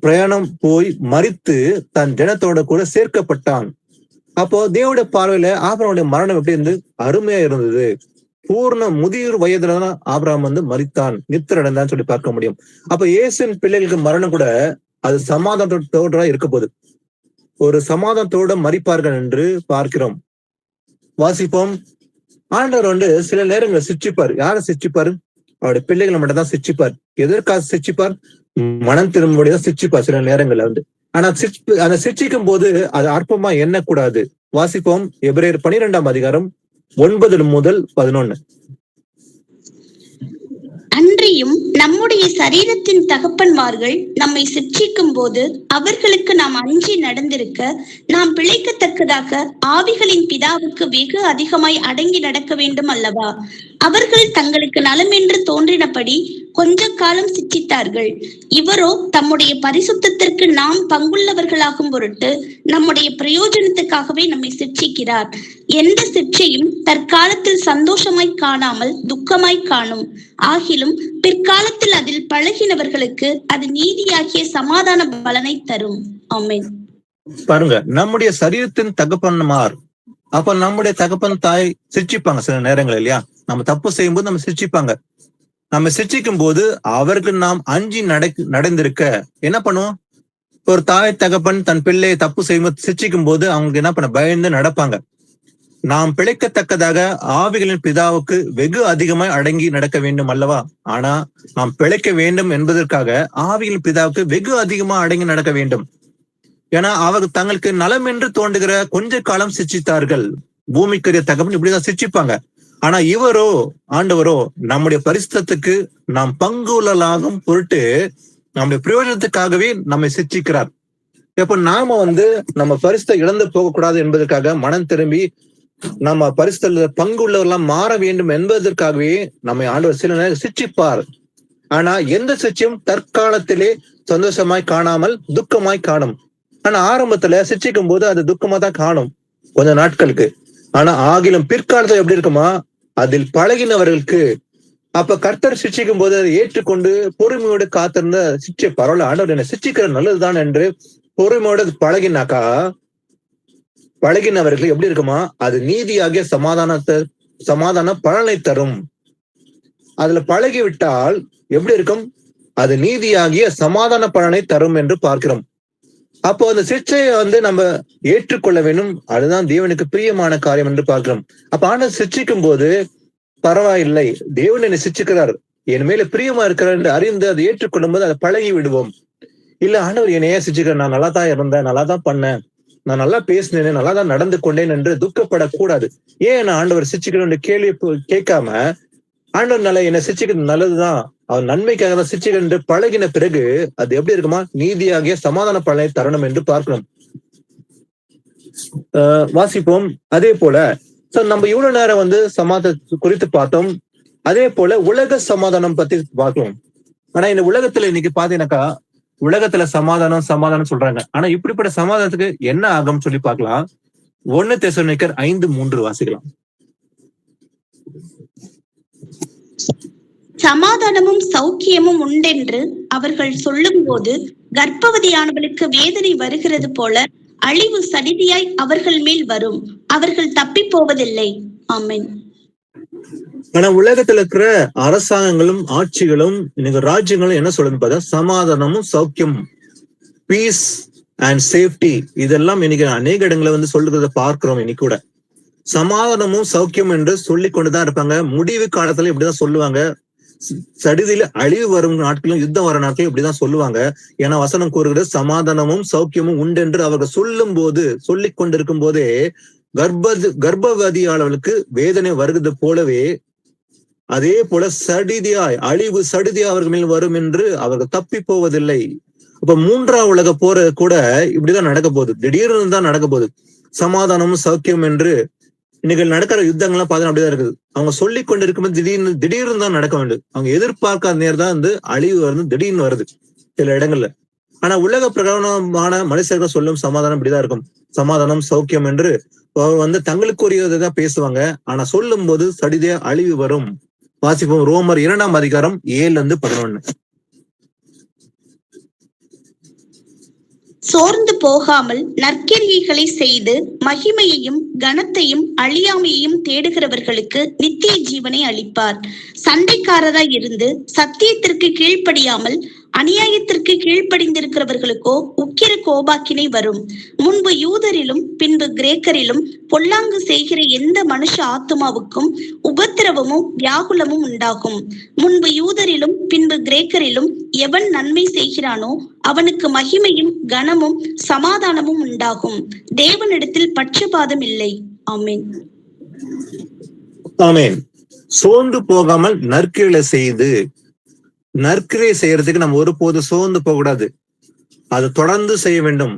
பிரயாணம் போய் மரித்து தன் ஜனத்தோட கூட சேர்க்கப்பட்டான். அப்போ தேவனுடைய பார்வையில ஆபிரகாமுடைய மரணம் எப்படி இருந்து அருமையா இருந்தது. பூர்ண முதிர் வயதுலதான் ஆபிரகாம் மரித்தான், நித்திரை அடைந்தான்னு சொல்லி பார்க்க முடியும். அப்ப இயேசுவின் பிள்ளைகளுக்கு மரணம் கூட அது சமாதானத்தோட இருக்க போகுது. ஒரு சமாதானத்தோட மரிப்பார்கள் என்று பார்க்கிறோம். வாசிப்போம். ஆண்டவர் சில நேரங்களை சிரிச்சிப்பார். யாரை சிரிச்சிப்பாரு? அவருடைய பிள்ளைகளை மட்டும் தான் சிரிச்சிப்பார். எதற்காக சிரிச்சிப்பார்? மனம் திரும்பும்படிதான் சிரிச்சிப்பார் சில நேரங்கள்ல. ஆனா அந்த சிரிச்சிக்கும் போது அது அற்பமா எண்ணக்கூடாது. வாசிப்போம். எபிரேயர் 12 அதிகாரம் 9 முதல் 11. அன்றியும் நம்முடைய சரீரத்தின் தகப்பன்மார்கள் நம்மை சிட்சிக்கும் போது அவர்களுக்கு நாம் அஞ்சி நடந்திருக்க, நாம் பிழைக்கத்தக்கதாக ஆவிகளின் பிதாவுக்கு வெகு அதிகமாய் அடங்கி நடக்க வேண்டும் அல்லவா? அவர்கள் தங்களுக்கு நலமென்று தோன்றினபடி கொஞ்ச காலம் சிட்சித்தார்கள். இவரோ தம்முடைய பரிசுத்தத்திற்கு நாம் பங்குள்ளவர்களாகும் பொருட்டு நம்முடைய பிரயோஜனத்துக்காகவே நம்மை சிட்சிக்கிறார். எந்த சிட்சையும் தற்காலத்தில் சந்தோஷமாய் காணாமல் துக்கமாய் காணும். ஆகிலும் பிற்காலத்தில் அதில் பழகினவர்களுக்கு அது நீதியாகிய சமாதான பலனை தரும். ஆமென். பாருங்க, நம்முடைய சரீரத்தின் தகப்பன்மார், அப்ப நம்முடைய தகப்பன் தாய் சிரிச்சிப்பாங்க சில நேரங்கள் இல்லையா? நம்ம தப்பு செய்யும் போது நம்ம சிரிச்சிப்பாங்க. நம்ம சிரிச்சிக்கும் போது அவருக்கு நாம் அஞ்சி நடந்திருக்க என்ன பண்ணுவோம்? ஒரு தாய் தகப்பன் தன் பிள்ளையை தப்பு செய்யும்போது சிரிச்சிக்கும் போது அவங்க என்ன பண்ண பயந்து நடப்பாங்க. நாம் பிழைக்கத்தக்கதாக ஆவிகளின் பிதாவுக்கு வெகு அதிகமாய் அடங்கி நடக்க வேண்டும் அல்லவா? ஆனா நாம் பிழைக்க வேண்டும் என்பதற்காக ஆவிகளின் பிதாவுக்கு வெகு அதிகமா அடங்கி நடக்க வேண்டும். ஏன்னா அவர் தங்களுக்கு நலம் என்று தோன்றுகிற கொஞ்ச காலம் சிரிச்சித்தார்கள். பூமிக்குரிய தகப்பன் இப்படிதான் சிரிச்சிப்பாங்க. ஆனா இவரோ, ஆண்டவரோ, நம்முடைய பரிசுத்தத்துக்கு நாம் பங்குள்ளலாகும் பொருட்டு நம்முடைய பிரயோஜனத்துக்காகவே நம்மை சிச்சிக்கிறார். இப்ப நாம நம்ம பரிசுத்தை இழந்து போகக்கூடாது என்பதற்காக மனம் திரும்பி நம்ம பரிசுல பங்கு உள்ளவர்களாம் மாற வேண்டும் என்பதற்காகவே நம்மை ஆண்டவர் சில நேரம் சிச்சிப்பார். ஆனா எந்த சிச்சையும் தற்காலத்திலே சந்தோஷமாய் காணாமல் துக்கமாய் காணும். ஆனா ஆரம்பத்துல சிச்சிக்கும் போது அது துக்கமா தான் காணும் கொஞ்ச நாட்களுக்கு. ஆனா ஆகிலும் பிற்காலத்துல எப்படி இருக்குமா, அதில் பழகினவர்களுக்கு அப்ப கர்த்தர் சிச்சிக்கும் போது அதை ஏற்றுக்கொண்டு பொறுமையோடு காத்திருந்த சிச்சை பரவாயில்ல, ஆண்டவர் என்ன சிச்சிக்கிற நல்லதுதான் என்று பொறுமையோடு பழகினாக்கா பழகினவர்கள் எப்படி இருக்குமா, அது நீதியாகிய சமாதான பலனை தரும். அதுல பழகி விட்டால் எப்படி இருக்கும், அது நீதியாகிய சமாதான பலனை தரும் என்று பார்க்கிறோம். அப்போ அந்த சிச்சையை நம்ம ஏற்றுக்கொள்ள வேண்டும். அதுதான் தேவனுக்கு பிரியமான காரியம் என்று பார்க்கிறோம். அப்ப ஆண்டவர் சிச்சிக்கும் போது பரவாயில்லை, தேவன் என்னை சிச்சிக்கிறார், என் மேல பிரியமா இருக்கிறார் என்று அறிந்து அதை ஏற்றுக்கொள்ளும் போது அதை பழகி விடுவோம். இல்ல ஆண்டவர் என்னை ஏன் சிச்சிக்கிறார், நான் நல்லா தான் இருந்தேன், நல்லா தான் பண்ணேன், நான் நல்லா பேசினேன், நல்லா தான் நடந்து கொண்டேன் என்று துக்கப்படக்கூடாது. ஏன் நான் ஆண்டவர் சிச்சிக்கிறேன் என்று கேள்வி கேட்காம ஆண்டவர் நல்லா என்னை சிச்சிக்கிறது நல்லதுதான், அவர் நன்மைக்காக தான் சிச்சிக்கிறேன் என்று பழகின பிறகு அது எப்படி இருக்குமா, நீதியாகிய சமாதான பலனை தரணும் என்று பார்க்கணும். வாசிப்போம். அதே போல நம்ம இவ்வளவு நேரம் சமாதானத்தை குறித்து பார்த்தோம். அதே போல உலக சமாதானம் பத்தி பார்க்கணும். ஆனா இந்த உலகத்துல இன்னைக்கு பாத்தீங்கன்னாக்கா உலகத்துல சமாதானம் சொல்றாங்க. ஆனா இப்படிப்பட்ட சமாதானத்துக்கு என்ன ஆகும் சொல்லி பார்க்கலாம். 1 தெசலோனிக்கர் 5:3 வாசிக்கலாம். சமாதானமும் சௌக்கியமும் உண்டென்று அவர்கள் சொல்லும் போது கர்ப்பவதியானவளுக்கு வேதனை வருகிறது போல அழிவு சடிதியாய் அவர்கள் மேல் வரும், அவர்கள் தப்பி போவதில்லை. ஆமென். ஆனா உலகத்துல இருக்கிற அரசாங்கங்களும் ஆட்சிகளும் இன்னைக்கு ராஜ்யங்களும் என்ன சொல்லுன்னு பார்த்தா சமாதானமும் சௌக்கியம், பீஸ் அண்ட் சேஃப்டி, இதெல்லாம் இன்னைக்கு அநேக இடங்களை சொல்லுறத பார்க்கிறோம். இன்னைக்கு கூட சமாதானமும் சௌக்கியம் என்று சொல்லி கொண்டுதான் இருப்பாங்க. முடிவு காலத்துல இப்படிதான் சொல்லுவாங்க. சடிதியில அழிவு வரும் நாட்களும் யுத்தம் வர நாட்களும் இப்படிதான் சொல்லுவாங்க. ஏன்னா வசனம் கூறுகிறது சமாதானமும் சௌக்கியமும் உண்டு என்று அவர்கள் சொல்லும் போது சொல்லி கொண்டிருக்கும் போதே கர்ப்பவதியாளர்களுக்கு வேதனை வருகிறது போலவே அதே போல அழிவு சடிதியா அவர்கள் மேல் வரும் என்று அவர்கள் தப்பி போவதில்லை. அப்ப 3ஆம் உலக போற கூட இப்படிதான் நடக்க போகுது, திடீர்னு தான் நடக்க போகுது. சமாதானமும் சௌக்கியம் என்று இன்னைக்கு நடக்கிற யுத்தங்கள்லாம் பார்த்தா அப்படிதான் இருக்குது. அவங்க சொல்லி கொண்டு இருக்கும்போது திடீர்னு தான் நடக்க வேண்டும். அவங்க எதிர்பார்க்காத நேரம் தான் அழிவு திடீர்னு வருது சில இடங்கள்ல. ஆனா உலக பிரகாரமான மனுஷர்கள் சொல்லும் சமாதானம் இப்படிதான் இருக்கும், சமாதானம் சௌக்கியம் என்று தங்களுக்குரியதை தான் பேசுவாங்க. ஆனா சொல்லும் போது சடிதே அழிவு வரும். வாசிப்போம். ரோமர் 2ஆம் அதிகாரம் 7-11. சோர்ந்து போகாமல் நற்கிரியைகளை செய்து மகிமையையும் கனத்தையும் அழியாமையையும் தேடுகிறவர்களுக்கு நித்திய ஜீவனை அளிப்பார். சண்டைக்காரராய் இருந்து சத்தியத்திற்கு கீழ்ப்படியாமல் அநியாயத்திற்கு கீழ்ப்படிந்திருக்கிறவர்களுக்கோ உக்கிர கோபாக்கினை வரும். முன்பு யூதரிலும் பின்பு கிரேக்கரிலும் பொல்லாங்கு செய்கிற எந்த மனுஷ ஆத்துமாவுக்கும் உபத்திரவமும் வியாகுலமும் உண்டாகும். முன்பு யூதரிலும் பின்பு கிரேக்கரிலும் எவன் நன்மை செய்கிறானோ அவனுக்கு மகிமையும் கனமும் சமாதானமும் உண்டாகும். தேவனிடத்தில் பட்சபாதம் இல்லை. ஆமென். ஆமென். சோர்ந்து போகாமல் நற்கிரியை செய்து, நற்கிரியை செய்யறதுக்கு நம்ம ஒருபோது சோர்ந்து போக கூடாது, அது தொடர்ந்து செய்ய வேண்டும்.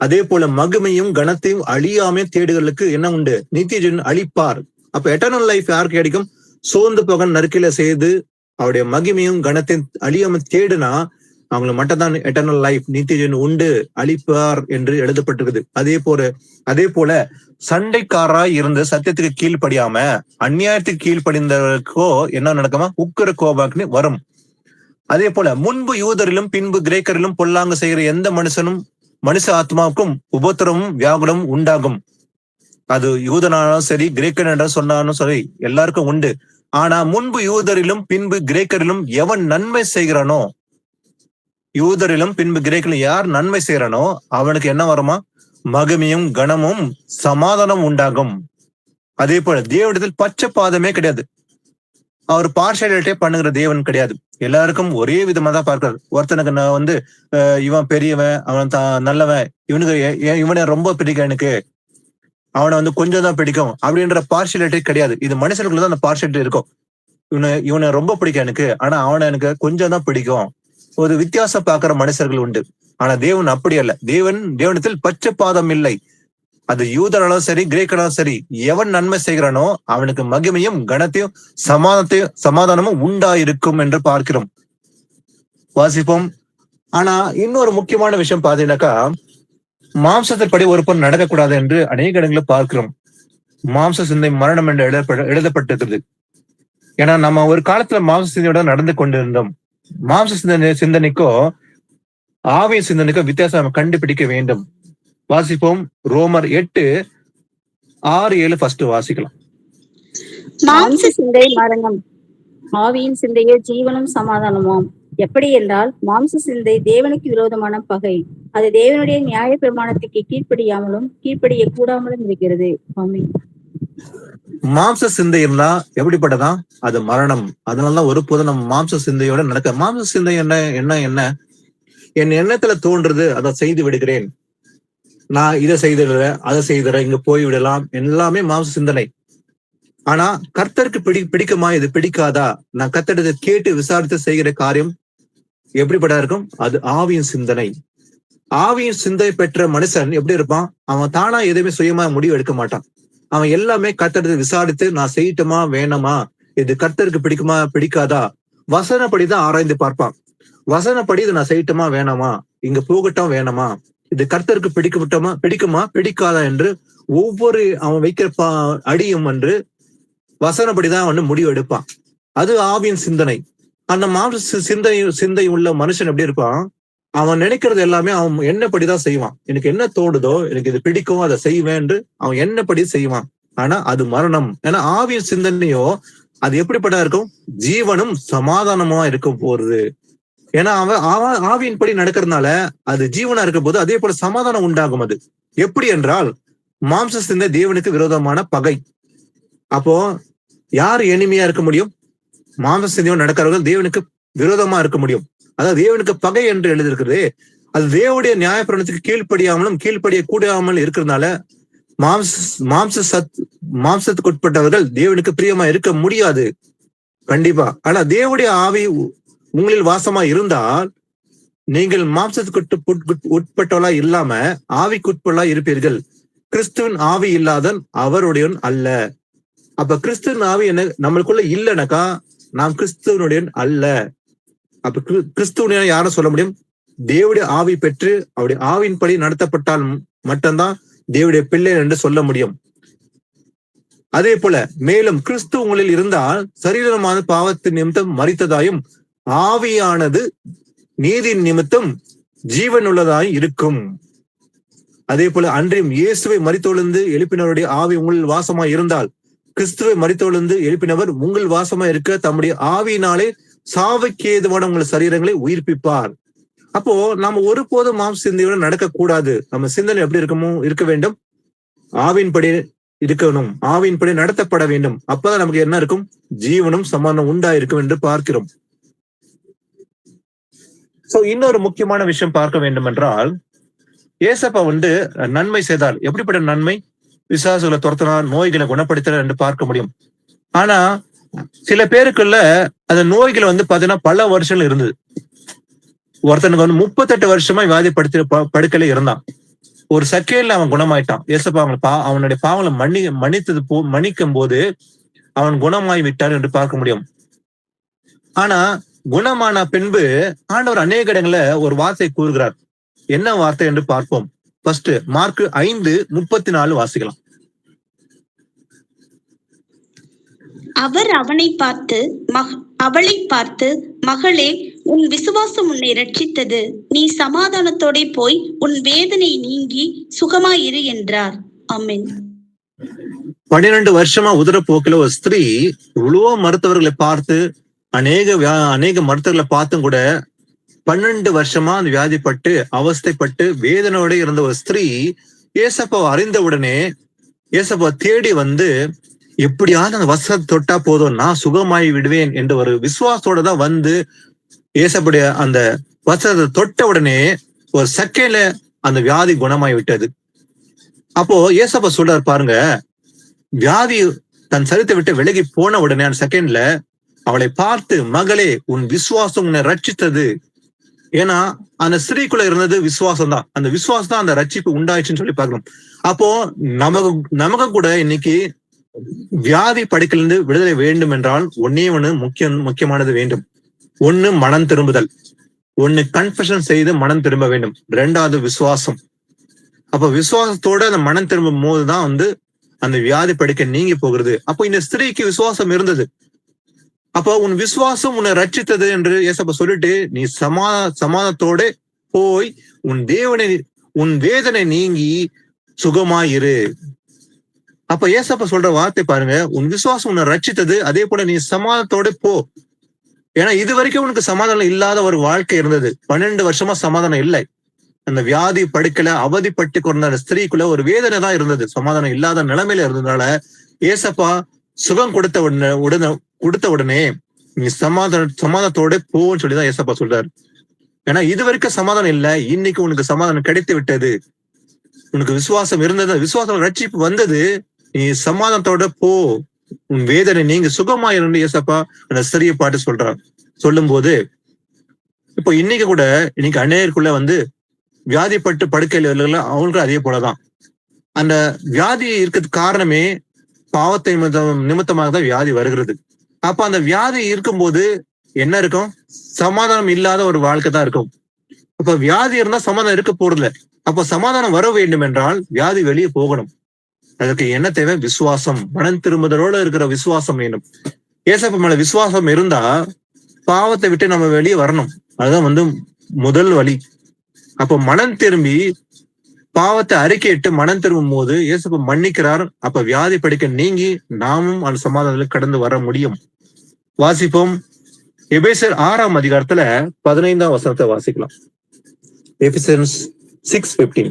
அதே போல மகிமையும் கனத்தையும் அழியாமே தேடுகளுக்கு என்ன உண்டு, நித்திய ஜீவன் அளிப்பார். அப்ப எட்டர்னல் லைஃப் யாருக்கு கிடைக்கும்? சோர்ந்து போக நற்கிரியை செய்து அவருடைய மகிமையும் கனத்தையும் அழியாம தேடுனா அவங்களுக்கு மட்டும்தான் எட்டர்னல் லைஃப், நித்திய ஜீவன் உண்டு, அளிப்பார் என்று எழுதப்பட்டிருக்குது. அதே போல சண்டைக்காராய் இருந்து சத்தியத்துக்கு கீழ்ப்படியாம அந்நியாயத்துக்கு கீழ்ப்படிந்தவர்களுக்கோ என்ன நடக்குமா, உக்கிர கோபாக்கினி வரும். அதே போல முன்பு யூதரிலும் பின்பு கிரேக்கரிலும் பொல்லாங்கு செய்கிற எந்த மனுஷ ஆத்மாவுக்கும் உபத்திரமும் வியாகுலமும் உண்டாகும். அது யூதனாலும் சரி, கிரேக்கன் என்று சொன்னாலும் சரி, எல்லாருக்கும் உண்டு. ஆனா முன்பு யூதரிலும் பின்பு கிரேக்கரிலும் எவன் நன்மை செய்கிறானோ, யூதரிலும் பின்பு கிரேக்கரிலும் யார் நன்மை செய்யறானோ அவனுக்கு என்ன வருமா, மகிமையும் கனமும் சமாதானம் உண்டாகும். அதே போல தேவனிடத்தில் பட்சபாதமே கிடையாது. அவர் பார்ஷியாலிட்டியே பண்ணுகிற தேவன் கிடையாது. எல்லாருக்கும் ஒரே விதமா தான் பார்க்கிறார். ஒருத்தனுக்கு நான் இவன் பெரியவன், அவன் நல்லவன், இவனை ரொம்ப பிடிக்கும், எனக்கு அவனை கொஞ்சம் தான் பிடிக்கும் அப்படின்ற பார்ஷியாலிட்டி கிடையாது. இது மனுஷனுக்குள்ளதான் அந்த பார்ஷியாலிட்டி இருக்கும். இவனை ரொம்ப பிடிக்கும் எனக்கு, ஆனா அவனை எனக்கு கொஞ்சம் தான் பிடிக்கும். ஒரு வித்தியாசம் பார்க்கிற மனுஷர்கள் உண்டு. ஆனா தேவன் அப்படி அல்ல. தேவனத்தில் பட்சபாதம் இல்லை. அது யூதராலும் சரி, கிரேக்கராலும் சரி, எவன் நன்மை செய்கிறானோ அவனுக்கு மகிமையும் கனத்தையும் சமாதானமும் உண்டாயிருக்கும் என்று பார்க்கிறோம். வாசிப்போம். ஆனா இன்னொரு முக்கியமான விஷயம் பாத்தீங்கன்னாக்கா, மாம்சத்தின்படி ஒரு பொருள் நடக்கக்கூடாது என்று அநேக இடங்களை பார்க்கிறோம். மாம்ச சிந்தை மரணம் என்று எழுதப்பட்டிருக்கிறது. ஏன்னா நம்ம ஒரு காலத்துல மாம்ச சிந்தையோட நடந்து கொண்டிருந்தோம். மாம்ச சிந்தனைக்கோ ஆவிய சிந்தனைக்கோ வித்தியாசம் கண்டுபிடிக்க வேண்டும். வாசிப்போம். ரோமர் 8:6-7 ஃபர்ஸ்ட் வாசிக்கலாம். மாம்ச சிந்தை மரணம், ஆவியின் சிந்தையோ ஜீவனும் சமாதானமாம். எப்படி என்றால், மாம்ச சிந்தை தேவனுக்கு விரோதமான பகை. அது தேவனுடைய நியாய பிரமாணத்துக்கு கீழ்ப்படியாமலும் கீழ்ப்படிய கூடாமலும் இருக்கிறது. ஆமென். மாம்ச சிந்தை இருந்தா எப்படிப்பட்டதான்? அது மரணம். அதனாலதான் ஒருபோதும் நம்ம மாம்ச சிந்தையோட நடக்க. மாம்ச சிந்தை என்ன என் எண்ணத்துல தோன்றது அதை செய்து விடுகிறேன். நான் இதை செய்திடுறேன், அதை செய்திடுறேன், இங்க போய் விடலாம், எல்லாமே மாம்ச சிந்தனை. ஆனா கர்த்தருக்கு பிடிக்குமா, இது பிடிக்காதா, நான் கர்த்தரை கேட்டு விசாரித்து செய்கிற காரியம் எப்படிப்பட்டா இருக்கும்? அது ஆவியின் சிந்தனை. ஆவியின் சிந்தை பெற்ற மனுஷன் எப்படி இருப்பான்? அவன் தானா எதுவுமே சுயமா முடிவு எடுக்க மாட்டான். அவன் எல்லாமே கர்த்தரை விசாரித்து நான் செய்யட்டுமா வேணாமா, இது கர்த்தருக்கு பிடிக்குமா பிடிக்காதா, வசனப்படிதான் ஆராய்ந்து பார்ப்பான். வசனப்படி இது நான் செய்யட்டுமா வேணாமா, இங்க போகட்டும் வேணாமா, இது கர்த்தருக்கு பிடிக்குமா பிடிக்காதா என்று ஒவ்வொரு அவன் வைக்கிற அடியும் என்று வசனப்படிதான் அவன் முடிவு எடுப்பான். அது ஆவியின் சிந்தனை. அந்த மாம்ச சிந்தை உள்ள மனுஷன் எப்படி இருப்பான்? அவன் நினைக்கிறது எல்லாமே அவன் என்னப்படிதான் செய்வான். எனக்கு என்ன தோடுதோ, எனக்கு இது பிடிக்கும், அதை செய்வேன் என்று அவன் என்னப்படி செய்வான். ஆனா அது மரணம். ஏன்னா ஆவியின் சிந்தனையோ அது எப்படிப்பட்டா இருக்கும்? ஜீவனும் சமாதானமா இருக்க போறது. ஏன்னா அவன் ஆவியின்படி நடக்கிறதுனால அது ஜீவனா இருக்கும் போது அதே போல சமாதானம் உண்டாகும். அது எப்படி என்றால், மாம்ச சிந்தை தேவனுக்கு விரோதமான பகை. அப்போ யார் எளிமையா இருக்க முடியும்? மாம்ச சிந்தையோடு நடக்கிறவர்கள் தேவனுக்கு விரோதமா இருக்க முடியும். அதாவது தேவனுக்கு பகை என்று எழுதியிருக்கிறது. அது தேவனுடைய நியாயப்பிரமாணத்துக்கு கீழ்ப்படிய கூடாமல் இருக்கிறதுனால மாம்சத்துக்கு உட்பட்டவர்கள் தேவனுக்கு பிரியமா இருக்க முடியாது கண்டிப்பா. ஆனா தேவனுடைய ஆவி உங்களில் வாசமா இருந்தால் நீங்கள் மாம்சத்துக்கு உட்பட்டவளா இல்லாம ஆவிக்குட்பட்டவளா இருப்பீர்கள். கிறிஸ்துவின் ஆவி இல்லாதன் அவருடையவன் அல்ல. அப்ப கிறிஸ்துவின் ஆவி என்ன நம்மளுக்குள்ள இல்லைனாக்கா நாம் கிறிஸ்துவனுடைய அல்ல. அப்ப கிறிஸ்துவனுடைய யாரும் சொல்ல முடியும்? தேவனுடைய ஆவி பெற்று அவருடைய ஆவியின்படி நடத்தப்பட்டால் மட்டும்தான் தேவனுடைய பிள்ளை என்று சொல்ல முடியும். அதே போல மேலும் கிறிஸ்து உங்களில் இருந்தால் சரீரமான பாவத்தின் நிமித்தம் மரித்ததாயும் ஆவியானது நீதியின் நிமித்தம் ஜீவன் உள்ளதாய் இருக்கும். அதே போல அன்றையும் இயேசுவை மரித்தொழுந்து எழுப்பினவருடைய ஆவி உங்களில் வாசமாய் இருந்தால் கிறிஸ்துவை மரித்தொழுந்து எழுப்பினவர் உங்கள் வாசமாய் இருக்க தம்முடைய ஆவியினாலே சாவுக்கு ஏதுவான உங்கள் சரீரங்களை உயிர்ப்பிப்பார். அப்போ நாம ஒருபோதும் மாம்ச சிந்தையோடு நடக்கக்கூடாது. நம்ம சிந்தனை எப்படி இருக்க வேண்டும்? ஆவியின்படி இருக்கணும், ஆவியின்படி நடத்தப்பட வேண்டும். அப்பதான் நமக்கு என்ன இருக்கும்? ஜீவனும் சமாதானம் உண்டாயிருக்கும் என்று பார்க்கிறோம். சோ இன்னொரு முக்கியமான விஷயம் பார்க்க வேண்டும் என்றால், ஏசப்பா நன்மை செய்தால் எப்படிப்பட்ட நன்மை? விசுவாசிகளை துரத்தினார், நோய்களை குணப்படுத்தினார் என்று பார்க்க முடியும். ஆனா சில பேருக்குள்ள அந்த நோய்கள் பாத்தீங்கன்னா பல வருஷங்கள் இருந்தது. ஒருத்தனுக்கு 38 வருஷமா படுக்கையில இருந்தான். ஒரு செகண்ட்ல அவன் குணமாயிட்டான். ஏசப்பா அவனுடைய பாவங்களை மன்னிக்கும் போது அவன் குணமாய் விட்டார் என்று பார்க்க முடியும். ஆனா குணமான பின்பு ஆண்டவர் அநேக இடங்கள்ல ஒரு வார்த்தை கூறுகிறார். என்ன வார்த்தை என்று பார்ப்போம். ஃபர்ஸ்ட் மார்க் 5:34 வாசிக்கலாம். அவர் அவளை பார்த்து, மகளே, உன் விசுவாசம் உன்னை ரட்சித்தது, நீ சமாதானத்தோட போய் உன் வேதனை நீங்கி சுகமாயிரு என்றார். ஆமென். 12 வருஷமா உதரப்போக்கில ஒரு ஸ்திரீ இவ்வளோ மருத்துவர்களை பார்த்து அநேக மருத்துவர்களை பார்த்தும் கூட 12 வருஷமா அந்த வியாதிப்பட்டு அவஸ்தைப்பட்டு வேதனையோட இருந்த ஒரு ஸ்திரீ ஏசப்பா அறிந்தவுடனே ஏசப்பா தேடி எப்படியாவது அந்த வசனத்தை தொட்டா போதும், நான் சுகமாய் விடுவேன் என்ற ஒரு விசுவாசத்தோட தான் ஏசப்படைய அந்த வசனத்தை தொட்ட உடனே ஒரு செகண்ட்ல அந்த வியாதி குணமாய் விட்டது. அப்போ ஏசப்பா சொல்றாரு பாருங்க, வியாதி தன் சரீரத்தை விட்டு விலகி போன உடனே அந்த செகண்ட்ல அவளை பார்த்து, மகளே, உன் விசுவாசம் உன்னை ரட்சித்தது, ஏன்னா அந்த ஸ்திரீக்குள்ள இருந்தது விசுவாசம் தான். அந்த விசுவாசம் தான் அந்த ரட்சிப்பு உண்டாயிடுச்சுன்னு சொல்லி பார்க்கணும். அப்போ நமக்கு கூட இன்னைக்கு வியாதி படுக்கையிலிருந்து விடுதலை வேண்டும் என்றால் ஒன்னே ஒண்ணு முக்கியமானது வேண்டும். ஒண்ணு மனம் திரும்புதல், ஒண்ணு கன்ஃபெஷன் செய்து மனம் திரும்ப வேண்டும். 2வது விசுவாசம். அப்ப விசுவாசத்தோட அந்த மனம் திரும்பும் போதுதான் அந்த வியாதி படுக்கை நீங்கி போகிறது. அப்போ இந்த ஸ்திரீக்கு விசுவாசம் இருந்தது. அப்போ உன் விசுவாசம் உன்னை ரட்சித்தது என்று ஏசப்பா சொல்லிட்டு, நீ சமாதானத்தோட போய் உன் வேதனை நீங்கி சுகமாயிரு. அப்ப ஏசப்பா சொல்ற வார்த்தை பாருங்க, உன் விசுவாசம் உன்னை ரட்சித்தது, அதே போல நீ சமாதானத்தோட போ. ஏன்னா இது வரைக்கும் உனக்கு சமாதானம் இல்லாத ஒரு வாழ்க்கை இருந்தது. 12 வருஷமா சமாதானம் இல்லை. அந்த வியாதி படுக்கையில அவதிப்பட்டு கொண்ட அந்த ஸ்திரீக்குள்ள ஒரு வேதனை தான் இருந்தது. சமாதானம் இல்லாத நிலைமையில இருந்ததுனால ஏசப்பா சுகம் கொடுத்த உடனே நீ சமாதானத்தோட போன்னு சொல்லிதான் ஏசப்பா சொல்றாரு. ஏன்னா இது வரைக்கும் சமாதானம் இல்லை, இன்னைக்கு உனக்கு சமாதானம் கிடைத்து விட்டது. உனக்கு விசுவாசம் இருந்தது, விசுவாசம் ரட்சிப்பு வந்தது, நீ சமாதானத்தோட போ, உன் வேதனை நீங்க சுகமா இருந்து ஏசப்பா அந்த ஸ்திரியை பாட்டு சொல்றார். சொல்லும் போது இப்போ இன்னைக்கு அநேகருக்குள்ள வியாதிப்பட்டு படுக்கையில அவங்களுக்கு அதே போலதான். அந்த வியாதி இருக்கிறதுக்கு காரணமே பாவத்தை நிமித்தமாக தான் வியாதி வருகிறது. அப்ப அந்த வியாதி இருக்கும்போது என்ன இருக்கும்? சமாதானம் இல்லாத ஒரு வாழ்க்கை தான் இருக்கும். அப்ப வியாதி இருந்தா சமாதானம் இருக்க போறதில்ல. அப்ப சமாதானம் வர வேண்டும் என்றால் வியாதி வெளியே போகணும். அதுக்கு என்ன தேவை? விசுவாசம், மனம் திரும்புதலோட இருக்கிற விசுவாசம் வேணும். ஏசப்பா மேல விசுவாசம் இருந்தா பாவத்தை விட்டு நம்ம வெளியே வரணும். அதுதான் முதல் வழி. அப்ப மனம் திரும்பி பாவத்தை அறிக்கையிட்டு மனம் திரும்பும் போது ஏசப்பா மன்னிக்கிறார். அப்ப வியாதி படுக்க நீங்கி நாமும் அந்த சமாதானத்துல கடந்து வர முடியும். வாசிப்போம். எபேசியர் 6ஆம் அதிகாரத்துல 15ஆம் வசனத்தை வாசிக்கலாம். எபேசியன்ஸ் 6:15.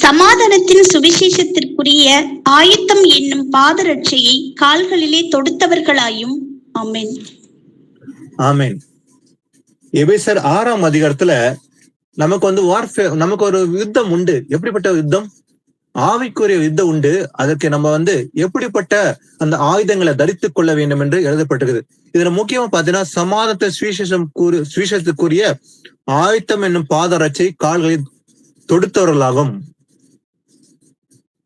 சமாதானத்தின் சுவிசேஷத்திற்குரிய ஆயத்தம் என்னும் பாதரட்சையை கால்களிலே தொடுத்தவர்களாயும். ஆமென். ஆமென். எபேசியர் 6ஆம் அதிகாரத்துல நமக்கு ஒரு யுத்தம் உண்டு. எப்படிப்பட்ட யுத்தம்? ஆவிக்குரிய யுத்தம் உண்டு. அதற்கு நம்ம எப்படிப்பட்ட அந்த ஆயுதங்களை தரித்துக் கொள்ள வேண்டும் என்று எழுதப்பட்டிருக்குது. இதுல முக்கியமா பாத்தீங்கன்னா சமாதானத்தை சுவிசேஷத்துக்குரிய ஆயத்தம் என்னும் பாதரட்சை கால்களை தொடுத்தவர்களாகும்.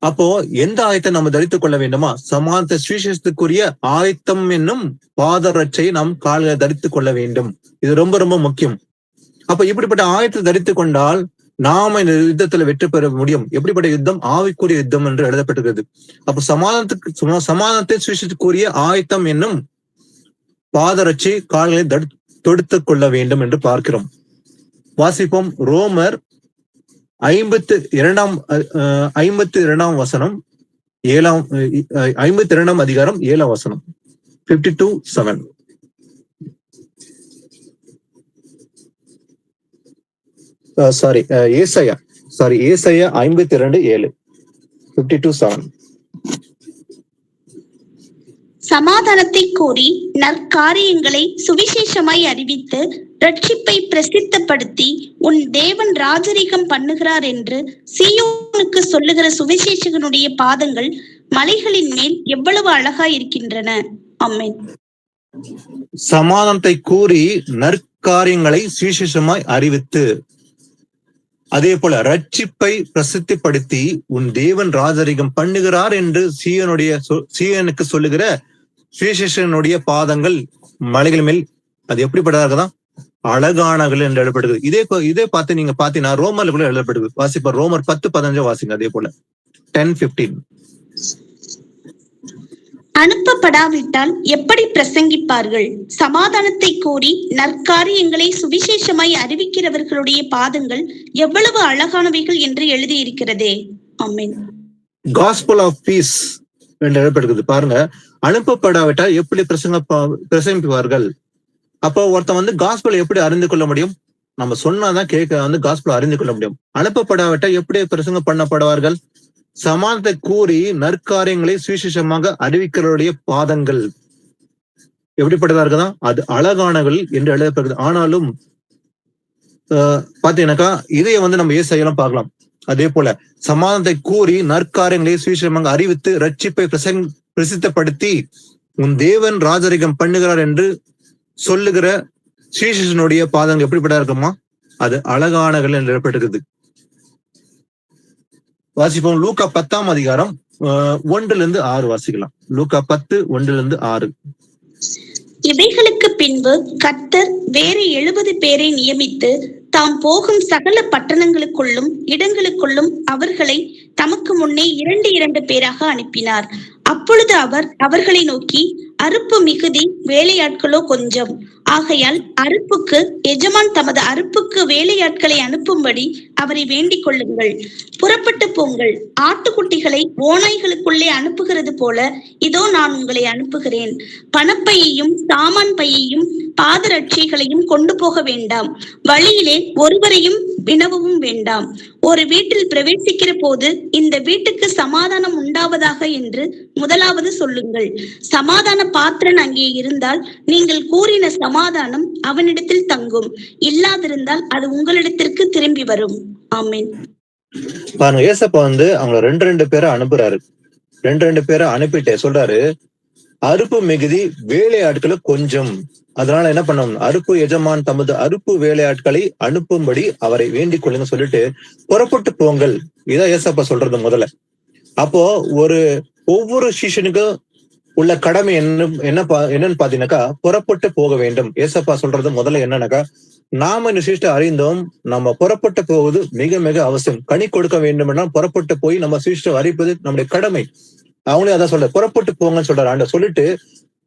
அப்போ எந்த ஆயத்தை நம்ம தரித்துக் கொள்ள வேண்டுமா? சமாதானத்தை சுவிசேஷத்துக்குரிய ஆயத்தம் என்னும் பாதரட்சை நாம் கால்களை தரித்துக் கொள்ள வேண்டும். இது ரொம்ப ரொம்ப முக்கியம். அப்ப இப்படிப்பட்ட ஆயத்தை தரித்துக் கொண்டால் நாம இந்த யுத்தத்துல வெற்றி பெற முடியும். எப்படிப்பட்ட யுத்தம்? ஆவிக்குரிய யுத்தம் என்று எழுதப்பட்டிருக்கிறது. அப்ப சமாதானத்தை சுவிசேஷத்துக்குரிய ஆயத்தம் என்னும் பாதரட்சை கால்களை தொடுத்துக் கொள்ள வேண்டும் என்று பார்க்கிறோம். வாசிப்போம். ரோமர் 52ஆம் வசனம் 52ஆம் அதிகாரம் 7ஆம் வசனம் 52:7. ஏசாயா 52:7 52:7. சமாதானத்தை கோரி நற்காரியங்களை சுவிசேஷமாய் அறிவித்து ரட்சிப்பை பிரசித்தப்படுத்தி உன் தேவன் ராஜரீகம் பண்ணுகிறார் என்று சீயோனுக்கு சொல்லுகிற சுவிசேஷகனுடைய பாதங்கள் மலைகளின் மேல் எவ்வளவு அழகாய் இருக்கின்றன. ஆமென். சமாதானத்தை கூறி நற்காரியங்களை சுவிசேஷமாய் அறிவித்து, அதே போல ரட்சிப்பை பிரசித்திப்படுத்தி உன் தேவன் ராஜரீகம் பண்ணுகிறார் என்று சீயோனுக்கு சொல்லுகிற சுவிசேஷனுடைய பாதங்கள் மலைகள் மேல் அது எப்படிப்பட்டதான்? அழகானகள் என்று எழுதப்படுகிறது. இதே பார்த்து நீங்க பாத்தீங்கன்னா ரோமர்ல கூட எழுதப்படுது. வாசிப்பா ரோமர் 10:15 வாசிங்க. அதே போல 10:15. அனுப்பப்படாவிட்டால் எப்படி பிரசங்கிப்பார்கள்? சமாதானத்தை கோரி நற்காரியங்களை சுவிசேஷமாய் அறிவிக்கிறவர்களுடைய பாதங்கள் எவ்வளவு அழகானவைகள் என்று எழுதியிருக்கிறதே. ஆமென். காஸ்பல் ஆஃப் பீஸ் என்று எழுதப்படுகிறது. பாருங்க, அனுப்பப்படாவிட்டால் எப்படி பிரசங்கிப்பார்கள்? அப்போ ஒருத்தன் காஸ்பல் எப்படி அறிந்து கொள்ள முடியும்? நம்ம சொன்னாதான் கேட்க காஸ்பல் அறிந்து கொள்ள முடியும். அனுப்பப்படாவிட்டால் எப்படி பிரசங்கம் பண்ணப்படுவார்கள்? சமாதானத்தை கூறி நற்காரியங்களை சுவிசேஷமாக அறிவிக்கிறவருடைய பாதங்கள் எப்படிப்பட்டதா இருக்குதான்? அது அழகானகள் என்று எழுதப்படுகிறது. ஆனாலும் பாத்தீங்கன்னாக்கா இதைய நம்ம ஏசாயெல்லாம் பார்க்கலாம். அதே போல சமாதானத்தை கூறி நற்காரியங்களை சுவிசேஷமாக அறிவித்து ரட்சிப்பை பிரசித்தப்படுத்தி உன் தேவன் ராஜரீகம் பண்ணுகிறார் என்று சொல்லுகிற சீஷனுடைய பாதங்கள் எப்படிப்பட்டா இருக்குமா? அது அழகானகள் என்று எழுதப்பட்டிருக்குது. வாசிப்போம். லூக்கா 10ஆம் அதிகாரம் 1-6 வாசிக்கலாம். லூக்கா 10:1-6. இவைகளுக்கு பின்பு கர்த்தர் வேறு 70 பேரை நியமித்து தாம் போகும் சகல பட்டணங்களுக்குள்ளும் இடங்களுக்குள்ளும் அவர்களை தமக்கு முன்னே 2 பேராக அனுப்பினார். அப்பொழுது அவர் அவர்களை நோக்கி, அறுப்பு மிகுதி, வேலையாட்களோ கொஞ்சம். ஆகையால் அறுப்புக்கு எஜமான் தமது அறுப்புக்கு வேலையாட்களை அனுப்பும்படி அவரை வேண்டிக் கொள்ளுங்கள். புறப்பட்டு போங்கள். ஆட்டுக்குட்டிகளை ஓநாய்களுக்குள்ளே அனுப்புகிறது போல இதோ நான் உங்களை அனுப்புகிறேன். பணப்பையையும் சாமான் பையையும் பாதரட்சைகளையும் கொண்டு போக வேண்டாம். வழியிலே ஒருவரையும் வினவவும் வேண்டாம். ஒரு வீட்டில் பிரவேசிக்கிற போது இந்த வீட்டுக்கு சமாதானம் உண்டாவதாக என்று முதலாவது சொல்லுங்கள். சமாதான பாத்திரன் அங்கே இருந்தால் நீங்கள் கூறின சமாதானம் அவனிடத்தில் தங்கும். இல்லாதிருந்தால் அது உங்களிடத்திற்கு திரும்பி வரும். ஆமென். பாருங்க, ஏசப்பா அவங்க 2 பேரை அனுப்புறாரு. 2 பேரை அனுப்பிட்டு சொல்றாரு, அறுப்பு மிகுதி, வேலையாட்களை கொஞ்சம். அதனால என்ன பண்ணணும்? அறுப்பு எஜமான் தமது அறுப்பு வேலையாட்களை அனுப்பும்படி அவரை வேண்டிக் கொள்ளுங்க சொல்லிட்டு புறப்பட்டு போங்கள். இதான் ஏசப்பா சொல்றது முதல்ல. அப்போ ஒவ்வொரு சீஷனுக்கும் உள்ள கடமை என்னன்னு பாத்தீங்கன்னாக்கா, புறப்பட்டு போக வேண்டும். ஏசப்பா சொல்றது முதல்ல என்னன்னாக்கா, நாம இந்த சீஷ்ட அறிந்தோம், நம்ம புறப்பட்டு போவது மிக மிக அவசியம். கனி கொடுக்க வேண்டும் என்றால் புறப்பட்டு போய் நம்ம சீஷ்ட அறிப்பது நம்முடைய கடமை. அவங்களே அதான் சொல்ற, புறப்பட்டு போங்கன்னு சொல்றாரு ஆண்ட. சொல்லிட்டு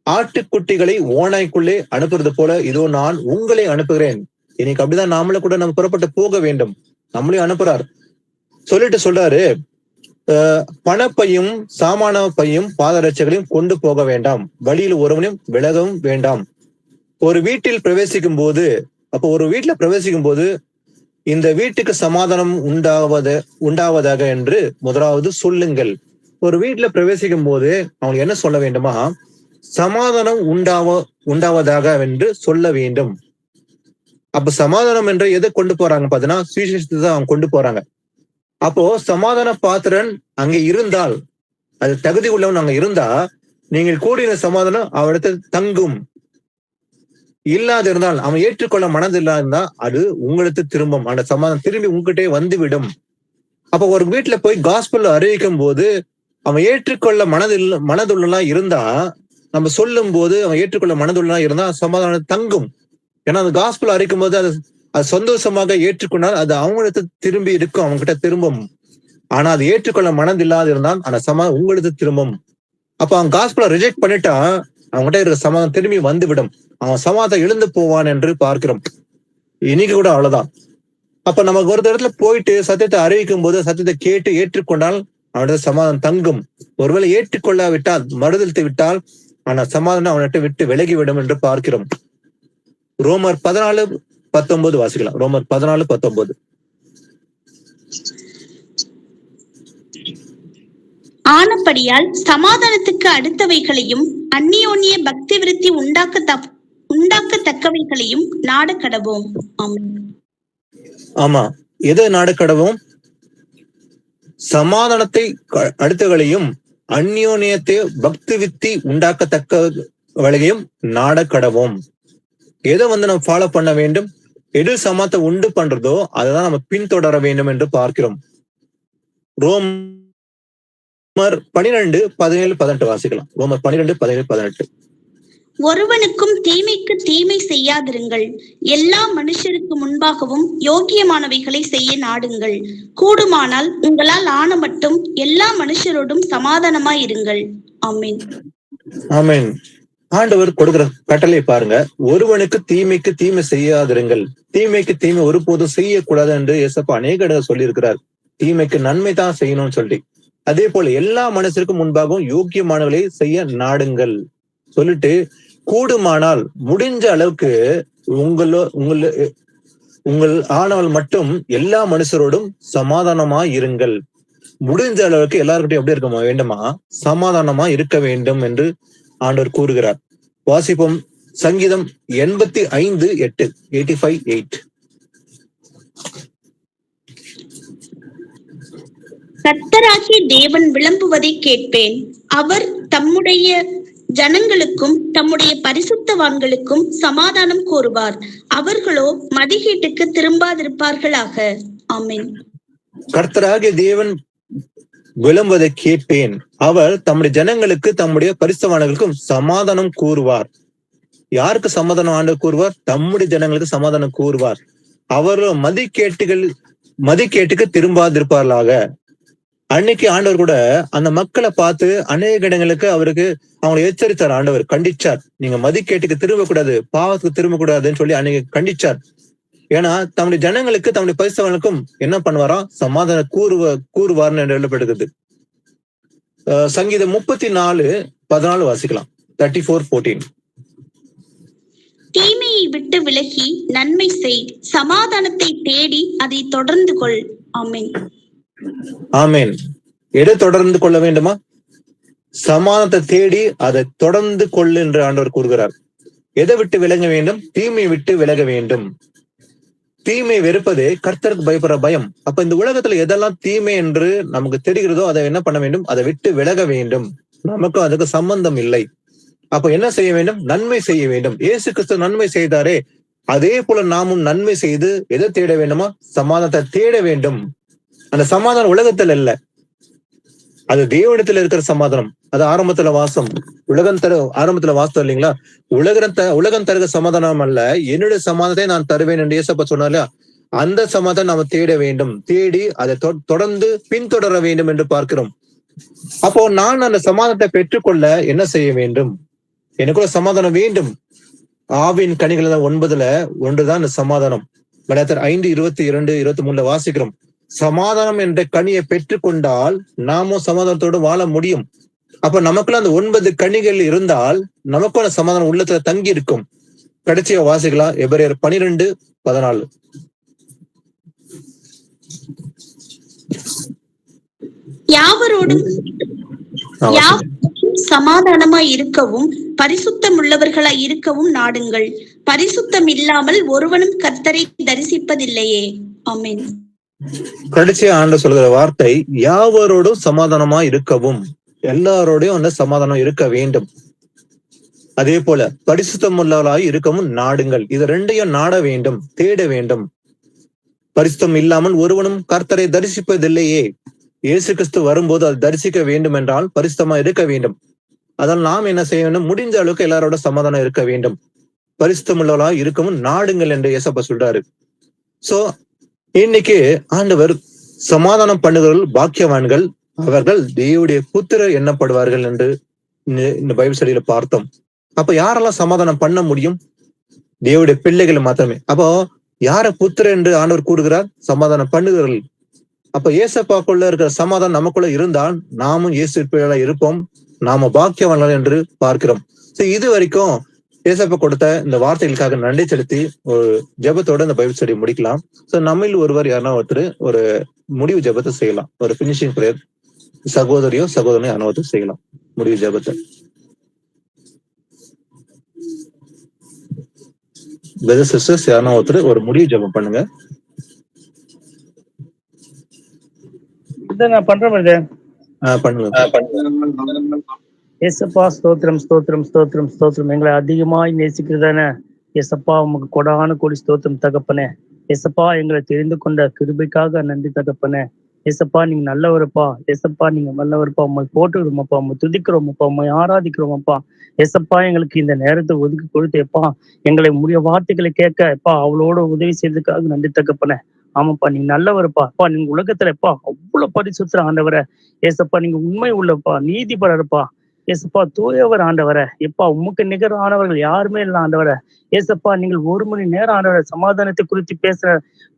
ஆட்டுக்குட்டிகளை ஓநாய்க்குள்ளே அனுப்புறது போல இதோ நான் உங்களை அனுப்புகிறேன். இன்னைக்கு அப்படிதான் நாமளே கூட நம்ம புறப்பட்டு போக வேண்டும். நம்மளையும் அனுப்புறாரு. சொல்லிட்டு சொல்றாரு, பணப்பையும் சாமான பையும் பாதரட்சைகளையும் கொண்டு போக வேண்டாம். வழியில் ஒருவனையும் விலகவும் வேண்டாம். ஒரு வீட்டில் பிரவேசிக்கும் போது இந்த வீட்டுக்கு சமாதானம் உண்டாவதாக என்று முதலாவது சொல்லுங்கள். ஒரு வீட்டுல பிரவேசிக்கும் போது அவங்க என்ன சொல்ல வேண்டுமா? சமாதானம் உண்டாவதாக என்று சொல்ல வேண்டும். அப்ப சமாதானம் என்ற எதை கொண்டு போறாங்க பாத்தீங்கன்னா, சுவிசேஷத்தை தான் அவங்க கொண்டு போறாங்க. அப்போ சமாதான பாத்திரன் அங்கே இருந்தால், அது தகுதி உள்ளவன் அங்க இருந்தா, நீங்கள் கூடின சமாதானம் அவரிடத்தில் தங்கும். இல்லாதிருந்தால், அவன் ஏற்றுக்கொள்ள மனதில்லாதிருந்தா அது உங்களுக்கு திரும்பும். அந்த சமாதானம் திரும்பி உங்ககிட்டே வந்துவிடும். அப்ப ஒரு வீட்டுல போய் காஸ்பல் அறிவிக்கும் போது அவன் ஏற்றுக்கொள்ள மனதுள்ளலாம் இருந்தா, நம்ம சொல்லும் போது அவன் ஏற்றுக்கொள்ள மனதுள்ளலாம் இருந்தா சமாதானம் தங்கும். ஏன்னா அந்த காஸ்பல் அறிக்கும் போது அது சந்தோஷமாக ஏற்றுக்கொண்டால் அது அவங்களுக்கு திரும்பி இருக்கும், அவங்க கிட்ட திரும்பும். ஆனா அது ஏற்றுக்கொள்ள மனதில்லாது இருந்தால் அந்த சமாதானம் உங்களுக்கு திரும்பும். அப்ப அவன் காஸ்பலை ரிஜெக்ட் பண்ணிட்டா அவங்ககிட்ட இருக்க சமாதானம் திரும்பி வந்துவிடும். அவன் சமாதானம் இழந்து போவான் என்று பார்க்கிறோம். இன்னைக்கு கூட அவ்வளவுதான். அப்ப நமக்கு ஒரு இடத்துல போயிட்டு சத்தியத்தை அறிவிக்கும் போது சத்தியத்தை கேட்டு ஏற்றுக்கொண்டால் அவனோட சமாதானம் தங்கும். ஒருவேளை ஏற்றுக்கொள்ளாவிட்டால், மறுதளித்து விட்டால் ஆனா சமாதானம் அவன்கிட்ட விட்டு விலகிவிடும் என்று பார்க்கிறோம். ரோமர் 14:19 வாசிக்கலாம். ரோமர் 14:19. ஆனபடியால் சமாதானத்துக்கு அடுத்தவைகளையும் அந்நியோன்ய பக்தி விருத்தி உண்டாக்கத்தக்கவைகளையும் நாட கடவோம். ஆமா, எதை நாட கடவோம்? சமாதானத்தை அடுத்தவர்களையும் அந்யோன்யத்தை பக்தி வித்தி உண்டாக்கத்தக்கவளையும் நாட கடவோம். எதை நம்ம ஃபாலோ பண்ண வேண்டும்? எது சமாதத்தை உண்டு பண்றதோ அதைதான் நம்ம பின்தொடர வேண்டும் என்று பார்க்கிறோம். ரோமர் 12:17-18 வாசிக்கலாம். ரோமர் 12:17-18. ஒருவனுக்கும் தீமைக்கு தீமை செய்யாதிருங்கள். எல்லா மனுஷருக்கு முன்பாகவும் யோக்கியமானவைகளை செய்ய நாடுங்கள். கூடுமானால் உங்களால் ஆன மட்டும் எல்லா மனுஷரோடும் சமாதானமாயிருங்கள். ஆமென். ஆமென். ஆண்டவர் கொடுக்கிற கட்டளை பாருங்க. ஒருவனுக்கு தீமைக்கு தீமை செய்யாதிருங்கள். தீமைக்கு தீமை ஒருபோதும் செய்யக்கூடாது என்று இயேசப்பா அநேக இடங்கள் சொல்லி இருக்கிறார். தீமைக்கு நன்மை தான் செய்யணும்னு சொல்லி. அதே போல எல்லா மனுஷருக்கும் முன்பாகவும் யோக்கியமானவர்களை செய்ய நாடுங்கள் சொல்லிட்டு, கூடுமானால் முடிஞ்ச அளவுக்கு உங்கள் ஆனவள் மட்டும் எல்லா மனுஷரோடும் சமாதானமா இருங்கள். முடிஞ்ச அளவுக்கு எல்லாருக்கிட்டையும் எப்படி இருக்க வேண்டுமா? சமாதானமா இருக்க வேண்டும் என்று ஆண்டவர் கூறுகிறார். வாசிப்போம். சங்கீதம் 85:8. 85:8. கர்த்தராகிய தேவன் விளம்புவதை கேட்பேன். அவர் தம்முடைய ஜனங்களுக்கும் தம்முடைய பரிசுத்தவான்களுக்கும் சமாதானம் கூறுவார். அவர்களோ மதிகேட்டுக்கு திரும்பாதிருப்பார்களாக. ஆமென். கர்த்தராகிய தேவன் விளம்புவதை கேட்பேன். அவர் தம்முடைய ஜனங்களுக்கு தம்முடைய பரிசுத்தவான்களுக்கும் சமாதானம் கூறுவார். யாருக்கு சமாதானம் ஆண்டவர் கூறுவார்? தம்முடைய ஜனங்களுக்கு சமாதானம் கூறுவார். அவர்கள் மதிக்கேட்டுக்கு திரும்பாதிருப்பார்களாக. அன்னைக்கு ஆண்டவர் கூட அந்த மக்களை பார்த்து அநேக இடங்களுக்கு அவருக்கு அவங்களை எச்சரித்தார். ஆண்டவர் கண்டிச்சார், நீங்க மதிக்கேட்டுக்கு திரும்ப கூடாது, பாவத்துக்கு திரும்ப கூடாதுன்னு சொல்லி அன்னைக்கு கண்டிச்சார். ஏன்னா தம்முடைய ஜனங்களுக்கு தம்முடைய பரிசுத்தவான்களுக்கும் என்ன பண்ணுவாரா? சமாதானம் கூறுவார்னு எழுதப்படுகிறது. சங்கீதம் 34:14 வாசிக்கலாம். 34:14. தீமையை விட்டு விலகி நன்மை செய், சமாதானத்தை தேடி அதை தொடர்ந்து கொள். ஆமென். ஆமேன். எதை தொடர்ந்து கொள்ள வேண்டுமா? சமாதானத்தை தேடி அதை தொடர்ந்து கொள் என்று ஆண்டவர் கூறுகிறார். எதை விட்டு விலக வேண்டும்? தீமையை விட்டு விலக வேண்டும். தீமை வெறுப்பதே கர்த்தருக்கு பயப்படுற பயம். அப்ப இந்த உலகத்துல எதெல்லாம் தீமை என்று நமக்கு தெரிகிறதோ அதை என்ன பண்ண வேண்டும்? அதை விட்டு விலக வேண்டும். நமக்கும் அதுக்கு சம்பந்தம் இல்லை. அப்ப என்ன செய்ய வேண்டும்? நன்மை செய்ய வேண்டும். இயேசு கிறிஸ்து நன்மை செய்தாரே, அதே போல நாமும் நன்மை செய்து எதை தேட வேண்டுமா? சமாதானத்தை தேட வேண்டும். அந்த சமாதானம் உலகத்துல இல்ல, அது தேவனிடத்துல இருக்கிற சமாதானம். அது ஆரம்பத்துல வாசம், ஆரம்பத்துல வாசம் இல்லைங்களா? உலகம் தருகிற சமாதானம் அல்ல, என்னுடைய சமாதானத்தை நான் தருவேன் என்று இயேசப்பா சொன்னார்ல, அந்த சமாதானம் நாம தேட வேண்டும். தேடி அதை தொடர்ந்து பின்தொடர வேண்டும் என்று பார்க்கிறோம். அப்போ நான் அந்த சமாதானத்தை பெற்றுக்கொள்ள என்ன செய்ய வேண்டும்? எனக்குள்ள சமாதானம் வேண்டும். ஆவின் கனிகள் 9 ஒன்றுதான் இந்த சமாதானம். மலாத்தியர் 5:22-23 வாசிக்கிறோம். சமாதானம் என்ற கனியை பெற்றுக்கொண்டால் நாமும் சமாதானத்தோடு வாழ முடியும். அப்ப நமக்குள்ள அந்த 9 கனிகள் இருந்தால் நமக்கும் அந்த சமாதானம் உள்ளத்துல தங்கி இருக்கும். கடைசியா வாசிக்கலாம். எபிரேயர் 12:14. யாவரோடும் சமாதானமாய் இருக்கவும் பரிசுத்தம் உள்ளவர்களாய் இருக்கவும் நாடுங்கள். பரிசுத்தம் இல்லாமல் ஒருவனும் கர்த்தரை தரிசிப்பதில்லையே. ஆமென். கடைசியா ஆண்டவர் சொல்கிற வார்த்தை, யாவரோடும் சமாதானமா இருக்கவும். எல்லாரோடையும் அந்த சமாதானம் இருக்க வேண்டும். அதே போல பரிசுத்தம் உள்ளவர்களாய் இருக்கவும் நாடுங்கள். இது ரெண்டையும் நாட வேண்டும், தேட வேண்டும். பரிசுத்தம் இல்லாமல் ஒருவனும் கர்த்தரை தரிசிப்பதில்லையே. இயேசு கிறிஸ்து வரும்போது அது தரிசிக்க வேண்டும் என்றால் பரிசுத்தமா இருக்க வேண்டும். அதனால் நாம் என்ன செய்ய வேண்டும்? முடிஞ்ச அளவுக்கு எல்லாரோட சமாதானம் இருக்க வேண்டும். பரிசுத்தம் உள்ளவர்களாய் இருக்கவும் நாடுங்கள் என்று இயேசப்பா சொல்றாரு. சோ இன்னைக்கு ஆண்டவர் சமாதானம் பண்ணுகிறவர்கள் பாக்கியவான்கள், அவர்கள் தேவனுடைய புத்திரர் எண்ணப்படுவார்கள் என்று இந்த பைபிள் ஸ்டடியில பார்த்தோம். அப்ப யாரெல்லாம் சமாதானம் பண்ண முடியும்? தேவனுடைய பிள்ளைகள் மாத்திரமே. அப்போ யார புத்திரர் என்று ஆண்டவர் கூறுகிறார்? சமாதானம் பண்ணுகிறவர்கள். அப்ப இயேசப்பாக்குள்ள இருக்கிற சமாதானம் நமக்குள்ள இருந்தால் நாமும் இயேசு பிள்ளைகளா இருப்போம், நாம பாக்கியவான்கள் என்று பார்க்கிறோம். இது வரைக்கும் இயேசப்பா கொடுத்த இந்த வார்த்தைகளுக்காக நன்றி செலுத்தி ஒரு ஜெபத்தோட இந்த பைபிள் ஸ்டடி முடிக்கலாம். சோ நம்மில் ஒருவர் யாருன்னா ஒருத்தர் ஒரு முடிவு ஜெபத்தை செய்யலாம். ஒரு பினிஷிங் பிரேயர் சகோதரியோ சகோதரனையோ யாரோ ஒருத்தர் செய்யலாம் முடிவு ஜெபத்தை. பிரதர் சிஸ்டர்ஸ் யாரோ ஒருத்தர் ஒரு முடிவு ஜெபம் பண்ணுங்க. நான் பண்றேன் பண்ணுங்க. ஏசப்பா ஸ்தோத்திரம் ஸ்தோத்திரம் ஸ்தோத்திரம் ஸ்தோத்திரம். எங்களை அதிகமாய் நேசிக்கிறதானே ஏசப்பா, உமக்கு கொடான கோடி ஸ்தோத்திரம் தகப்பனே. ஏசப்பா, எங்களை தெரிந்து கொண்ட கிருபைக்காக நன்றி தகப்பனே. ஏசப்பா, நீங்க நல்லவருப்பா. ஏசப்பா, நீங்க நல்லவருப்பா. உண்மை போட்டுக்கிறோமப்பா, உண்மை துதிக்கிறோமப்பா, உண்மை ஆராதிக்கிறோமப்பா. ஏசப்பா, எங்களுக்கு இந்த நேரத்தை ஒதுக்கி கொடுத்தேப்பா, எங்களை முடிய வார்த்தைகளை கேட்க எப்பா அவளோட உதவி செய்ததுக்காக நன்றி தகப்பனே. ஆமாப்பா, நீங்க நல்லவருப்பா. அப்பா, நீங்க உலகத்துல எப்பா அவ்வளவு பரிசுத்தர் ஆண்டவரை. ஏசப்பா, நீங்க உண்மை உள்ளப்பா, நீதிபரப்பா. ஏசப்பா, தூயவர் ஆண்டவரை. எப்பா, உமக்கு நிகர் ஆனவர்கள் யாருமே இல்லை ஆண்டவரை. ஏசப்பா, நீங்கள் 1 மணி நேரம் ஆண்டவரை சமாதானத்தை குறித்து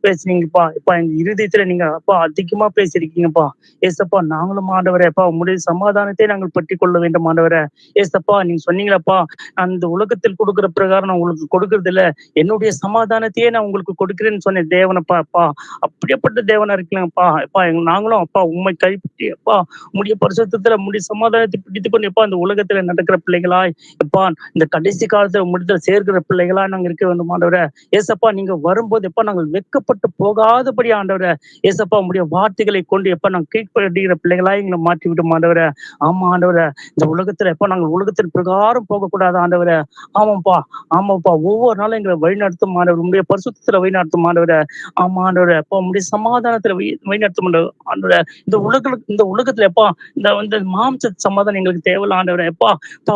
பேசுனீங்கப்பா. எப்பா, எங்க இருதயத்துல நீங்க அப்பா அதிகமா பேசியிருக்கீங்கப்பா. ஏசப்பா, நாங்களும் ஆண்டவரை எப்பா உங்களுடைய சமாதானத்தை நாங்கள் பற்றி கொள்ள வேண்டும் ஆண்டவரை. ஏசப்பா, நீங்க சொன்னீங்களப்பா, அந்த உலகத்தில் கொடுக்குற பிரகாரம் நான் உங்களுக்கு கொடுக்கறது இல்ல, என்னுடைய சமாதானத்தையே நான் உங்களுக்கு கொடுக்கிறேன்னு சொன்ன தேவனப்பா. அப்பா, அப்படியேப்பட்ட தேவனா இருக்கீங்கப்பா. எப்பா, நாங்களும் அப்பா உண்மை கைப்பற்றி எப்பா முடிய பரிசுத்தத்துல முடிய சமாதானத்தை பிடித்து கொண்டு எப்பா இந்த உலகத்துல நடக்கிற பிள்ளைகளாய் எப்பா இந்த கடைசி காலத்துல முடித்துல சேர்க்கிற பிள்ளை பிள்ளைகளா நாங்க இருக்க வேண்டும் ஆண்டவரே. ஏசப்பா நீங்க வரும்போது எப்ப நாங்கள் வெட்கப்பட்டு போகாதபடி ஆண்டவரே, ஏசப்பா உம்முடைய வார்த்தைகளை கொண்டு எப்ப நாங்கள் கீழ்ப்படுகிற பிள்ளைகளா எங்களை மாற்றி விடும் ஆண்டவரே. ஆமா ஆண்டவரே, இந்த உலகத்துல எப்ப நாங்கள் உலகத்தின் பிரகாரம் போகக்கூடாது ஆண்டவரே. ஆமாப்பா, ஆமாப்பா, ஒவ்வொரு நாளும் எங்களை வழிநடத்தும் ஆண்டவர், உம்முடைய பரிசுத்தத்துல வழிநடத்தும் ஆண்டவரே. ஆமா ஆண்டவரே, அப்பா உம்முடைய சமாதானத்துல வழிநடத்தும் ஆண்டவரே. இந்த உலகத்துல எப்பா இந்த மாம்ச சமாதானம் எங்களுக்கு தேவையில்ல ஆண்டவரே. எப்பா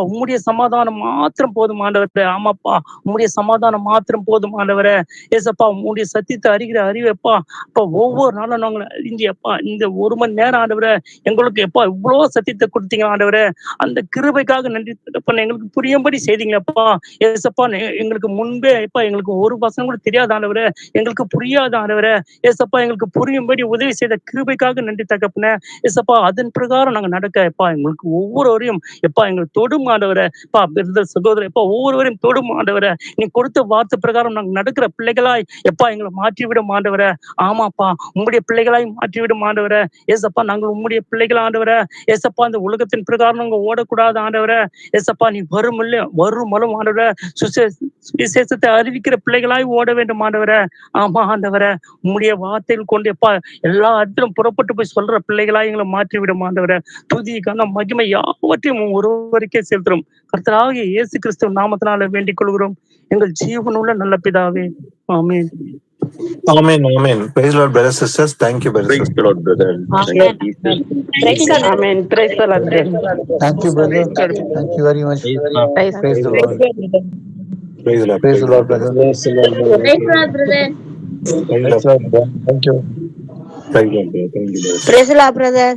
உம்முடைய சமாதானம் மாத்திரம் போதும் ஆண்டவரே. ஆமாப்பா, உம்முடைய சமாதானம் மாத்திரம் போதும் ஆண்டவரே. ஏசப்பா உம்முடைய சத்தியத்தை அறிகிற அறிவு எப்பா அப்பா ஒவ்வொரு நாளும் நாங்கள் அறிஞ்சு எப்பா இந்த 1 மணி நேரம் ஆண்டவரே எங்களுக்கு எப்பா இவ்வளோ சத்தியத்தை கொடுத்தீங்க ஆண்டவரே. அந்த கிருபைக்காக நன்றி தகப்பனே. எங்களுக்கு புரியும்படி செய்தீங்களப்பா. ஏசப்பா எங்களுக்கு முன்பே எப்பா எங்களுக்கு ஒரு வசனம் கூட தெரியாத ஆண்டவரே, எங்களுக்கு புரியாத ஆண்டவரே. ஏசப்பா எங்களுக்கு புரியும்படி உதவி செய்த கிருபைக்காக நன்றி தகப்பனே. ஏசப்பா அதன் பிரகாரம் நாங்க நடக்க எப்பா எங்களுக்கு ஒவ்வொருவரையும் எப்பா எங்களுக்கு தொடும் ஆண்டவரே. எப்பா பிரதர் சகோதரர் எப்பா ஒவ்வொருவரையும் தொடும் ஆண்டவரே. நீ கொடுத்த வார்த்தை பிரகாரம் நாங்க நடக்கிற பிள்ளைகளாய் எப்பா எங்களை மாற்றிவிடும் ஆண்டவரே. ஆமாப்பா உம்முடைய பிள்ளைகளாய் மாற்றிவிடும் ஆண்டவரே. ஏசப்பா நாங்கள் உம்முடைய பிள்ளைகள் ஆண்டவரே. ஏசப்பா இந்த உலகத்தின் பிரகாரம் நாங்க ஓடக்கூடாது ஆண்டவரே. ஏசப்பா நீ வரும் ஆண்டவரே. சுவிசேஷத்தை அறிவிக்கிற பிள்ளைகளாய் ஓட வேண்டும் ஆண்டவரே. ஆமா ஆண்டவரே, உம்முடைய வார்த்தைகள் கொண்டு எப்பா எல்லா இடத்திலும் புறப்பட்டு போய் சொல்ற பிள்ளைகளாய் எங்களை மாற்றிவிடும் ஆண்டவரே. துதி கனம் மகிமை யாவற்றையும் ஒருவருக்கே செலுத்துறோம். கர்த்தராகிய இயேசு கிறிஸ்துவ நாமத்தினால வேண்டிக் கொள்கிறோம் எங்கள் ஜீவனுள்ள நல்ல பிதாவே. ஆமென். Amen. Amen. Praise the Lord, brothers and sisters. Thank you, brothers and Praise sisters. the Lord, brother. Amen. Thank you, Jesus. Amen. Praise the Lord. Thank you, brother. Thank you very much. Praise the Lord. Praise the Lord. Praise the Lord, brother. Praise the Lord, brother. Praise the Lord, brother. Praise the Lord. Thank you. Thank you, brother. Thank you, brother. Praise the Lord, brother.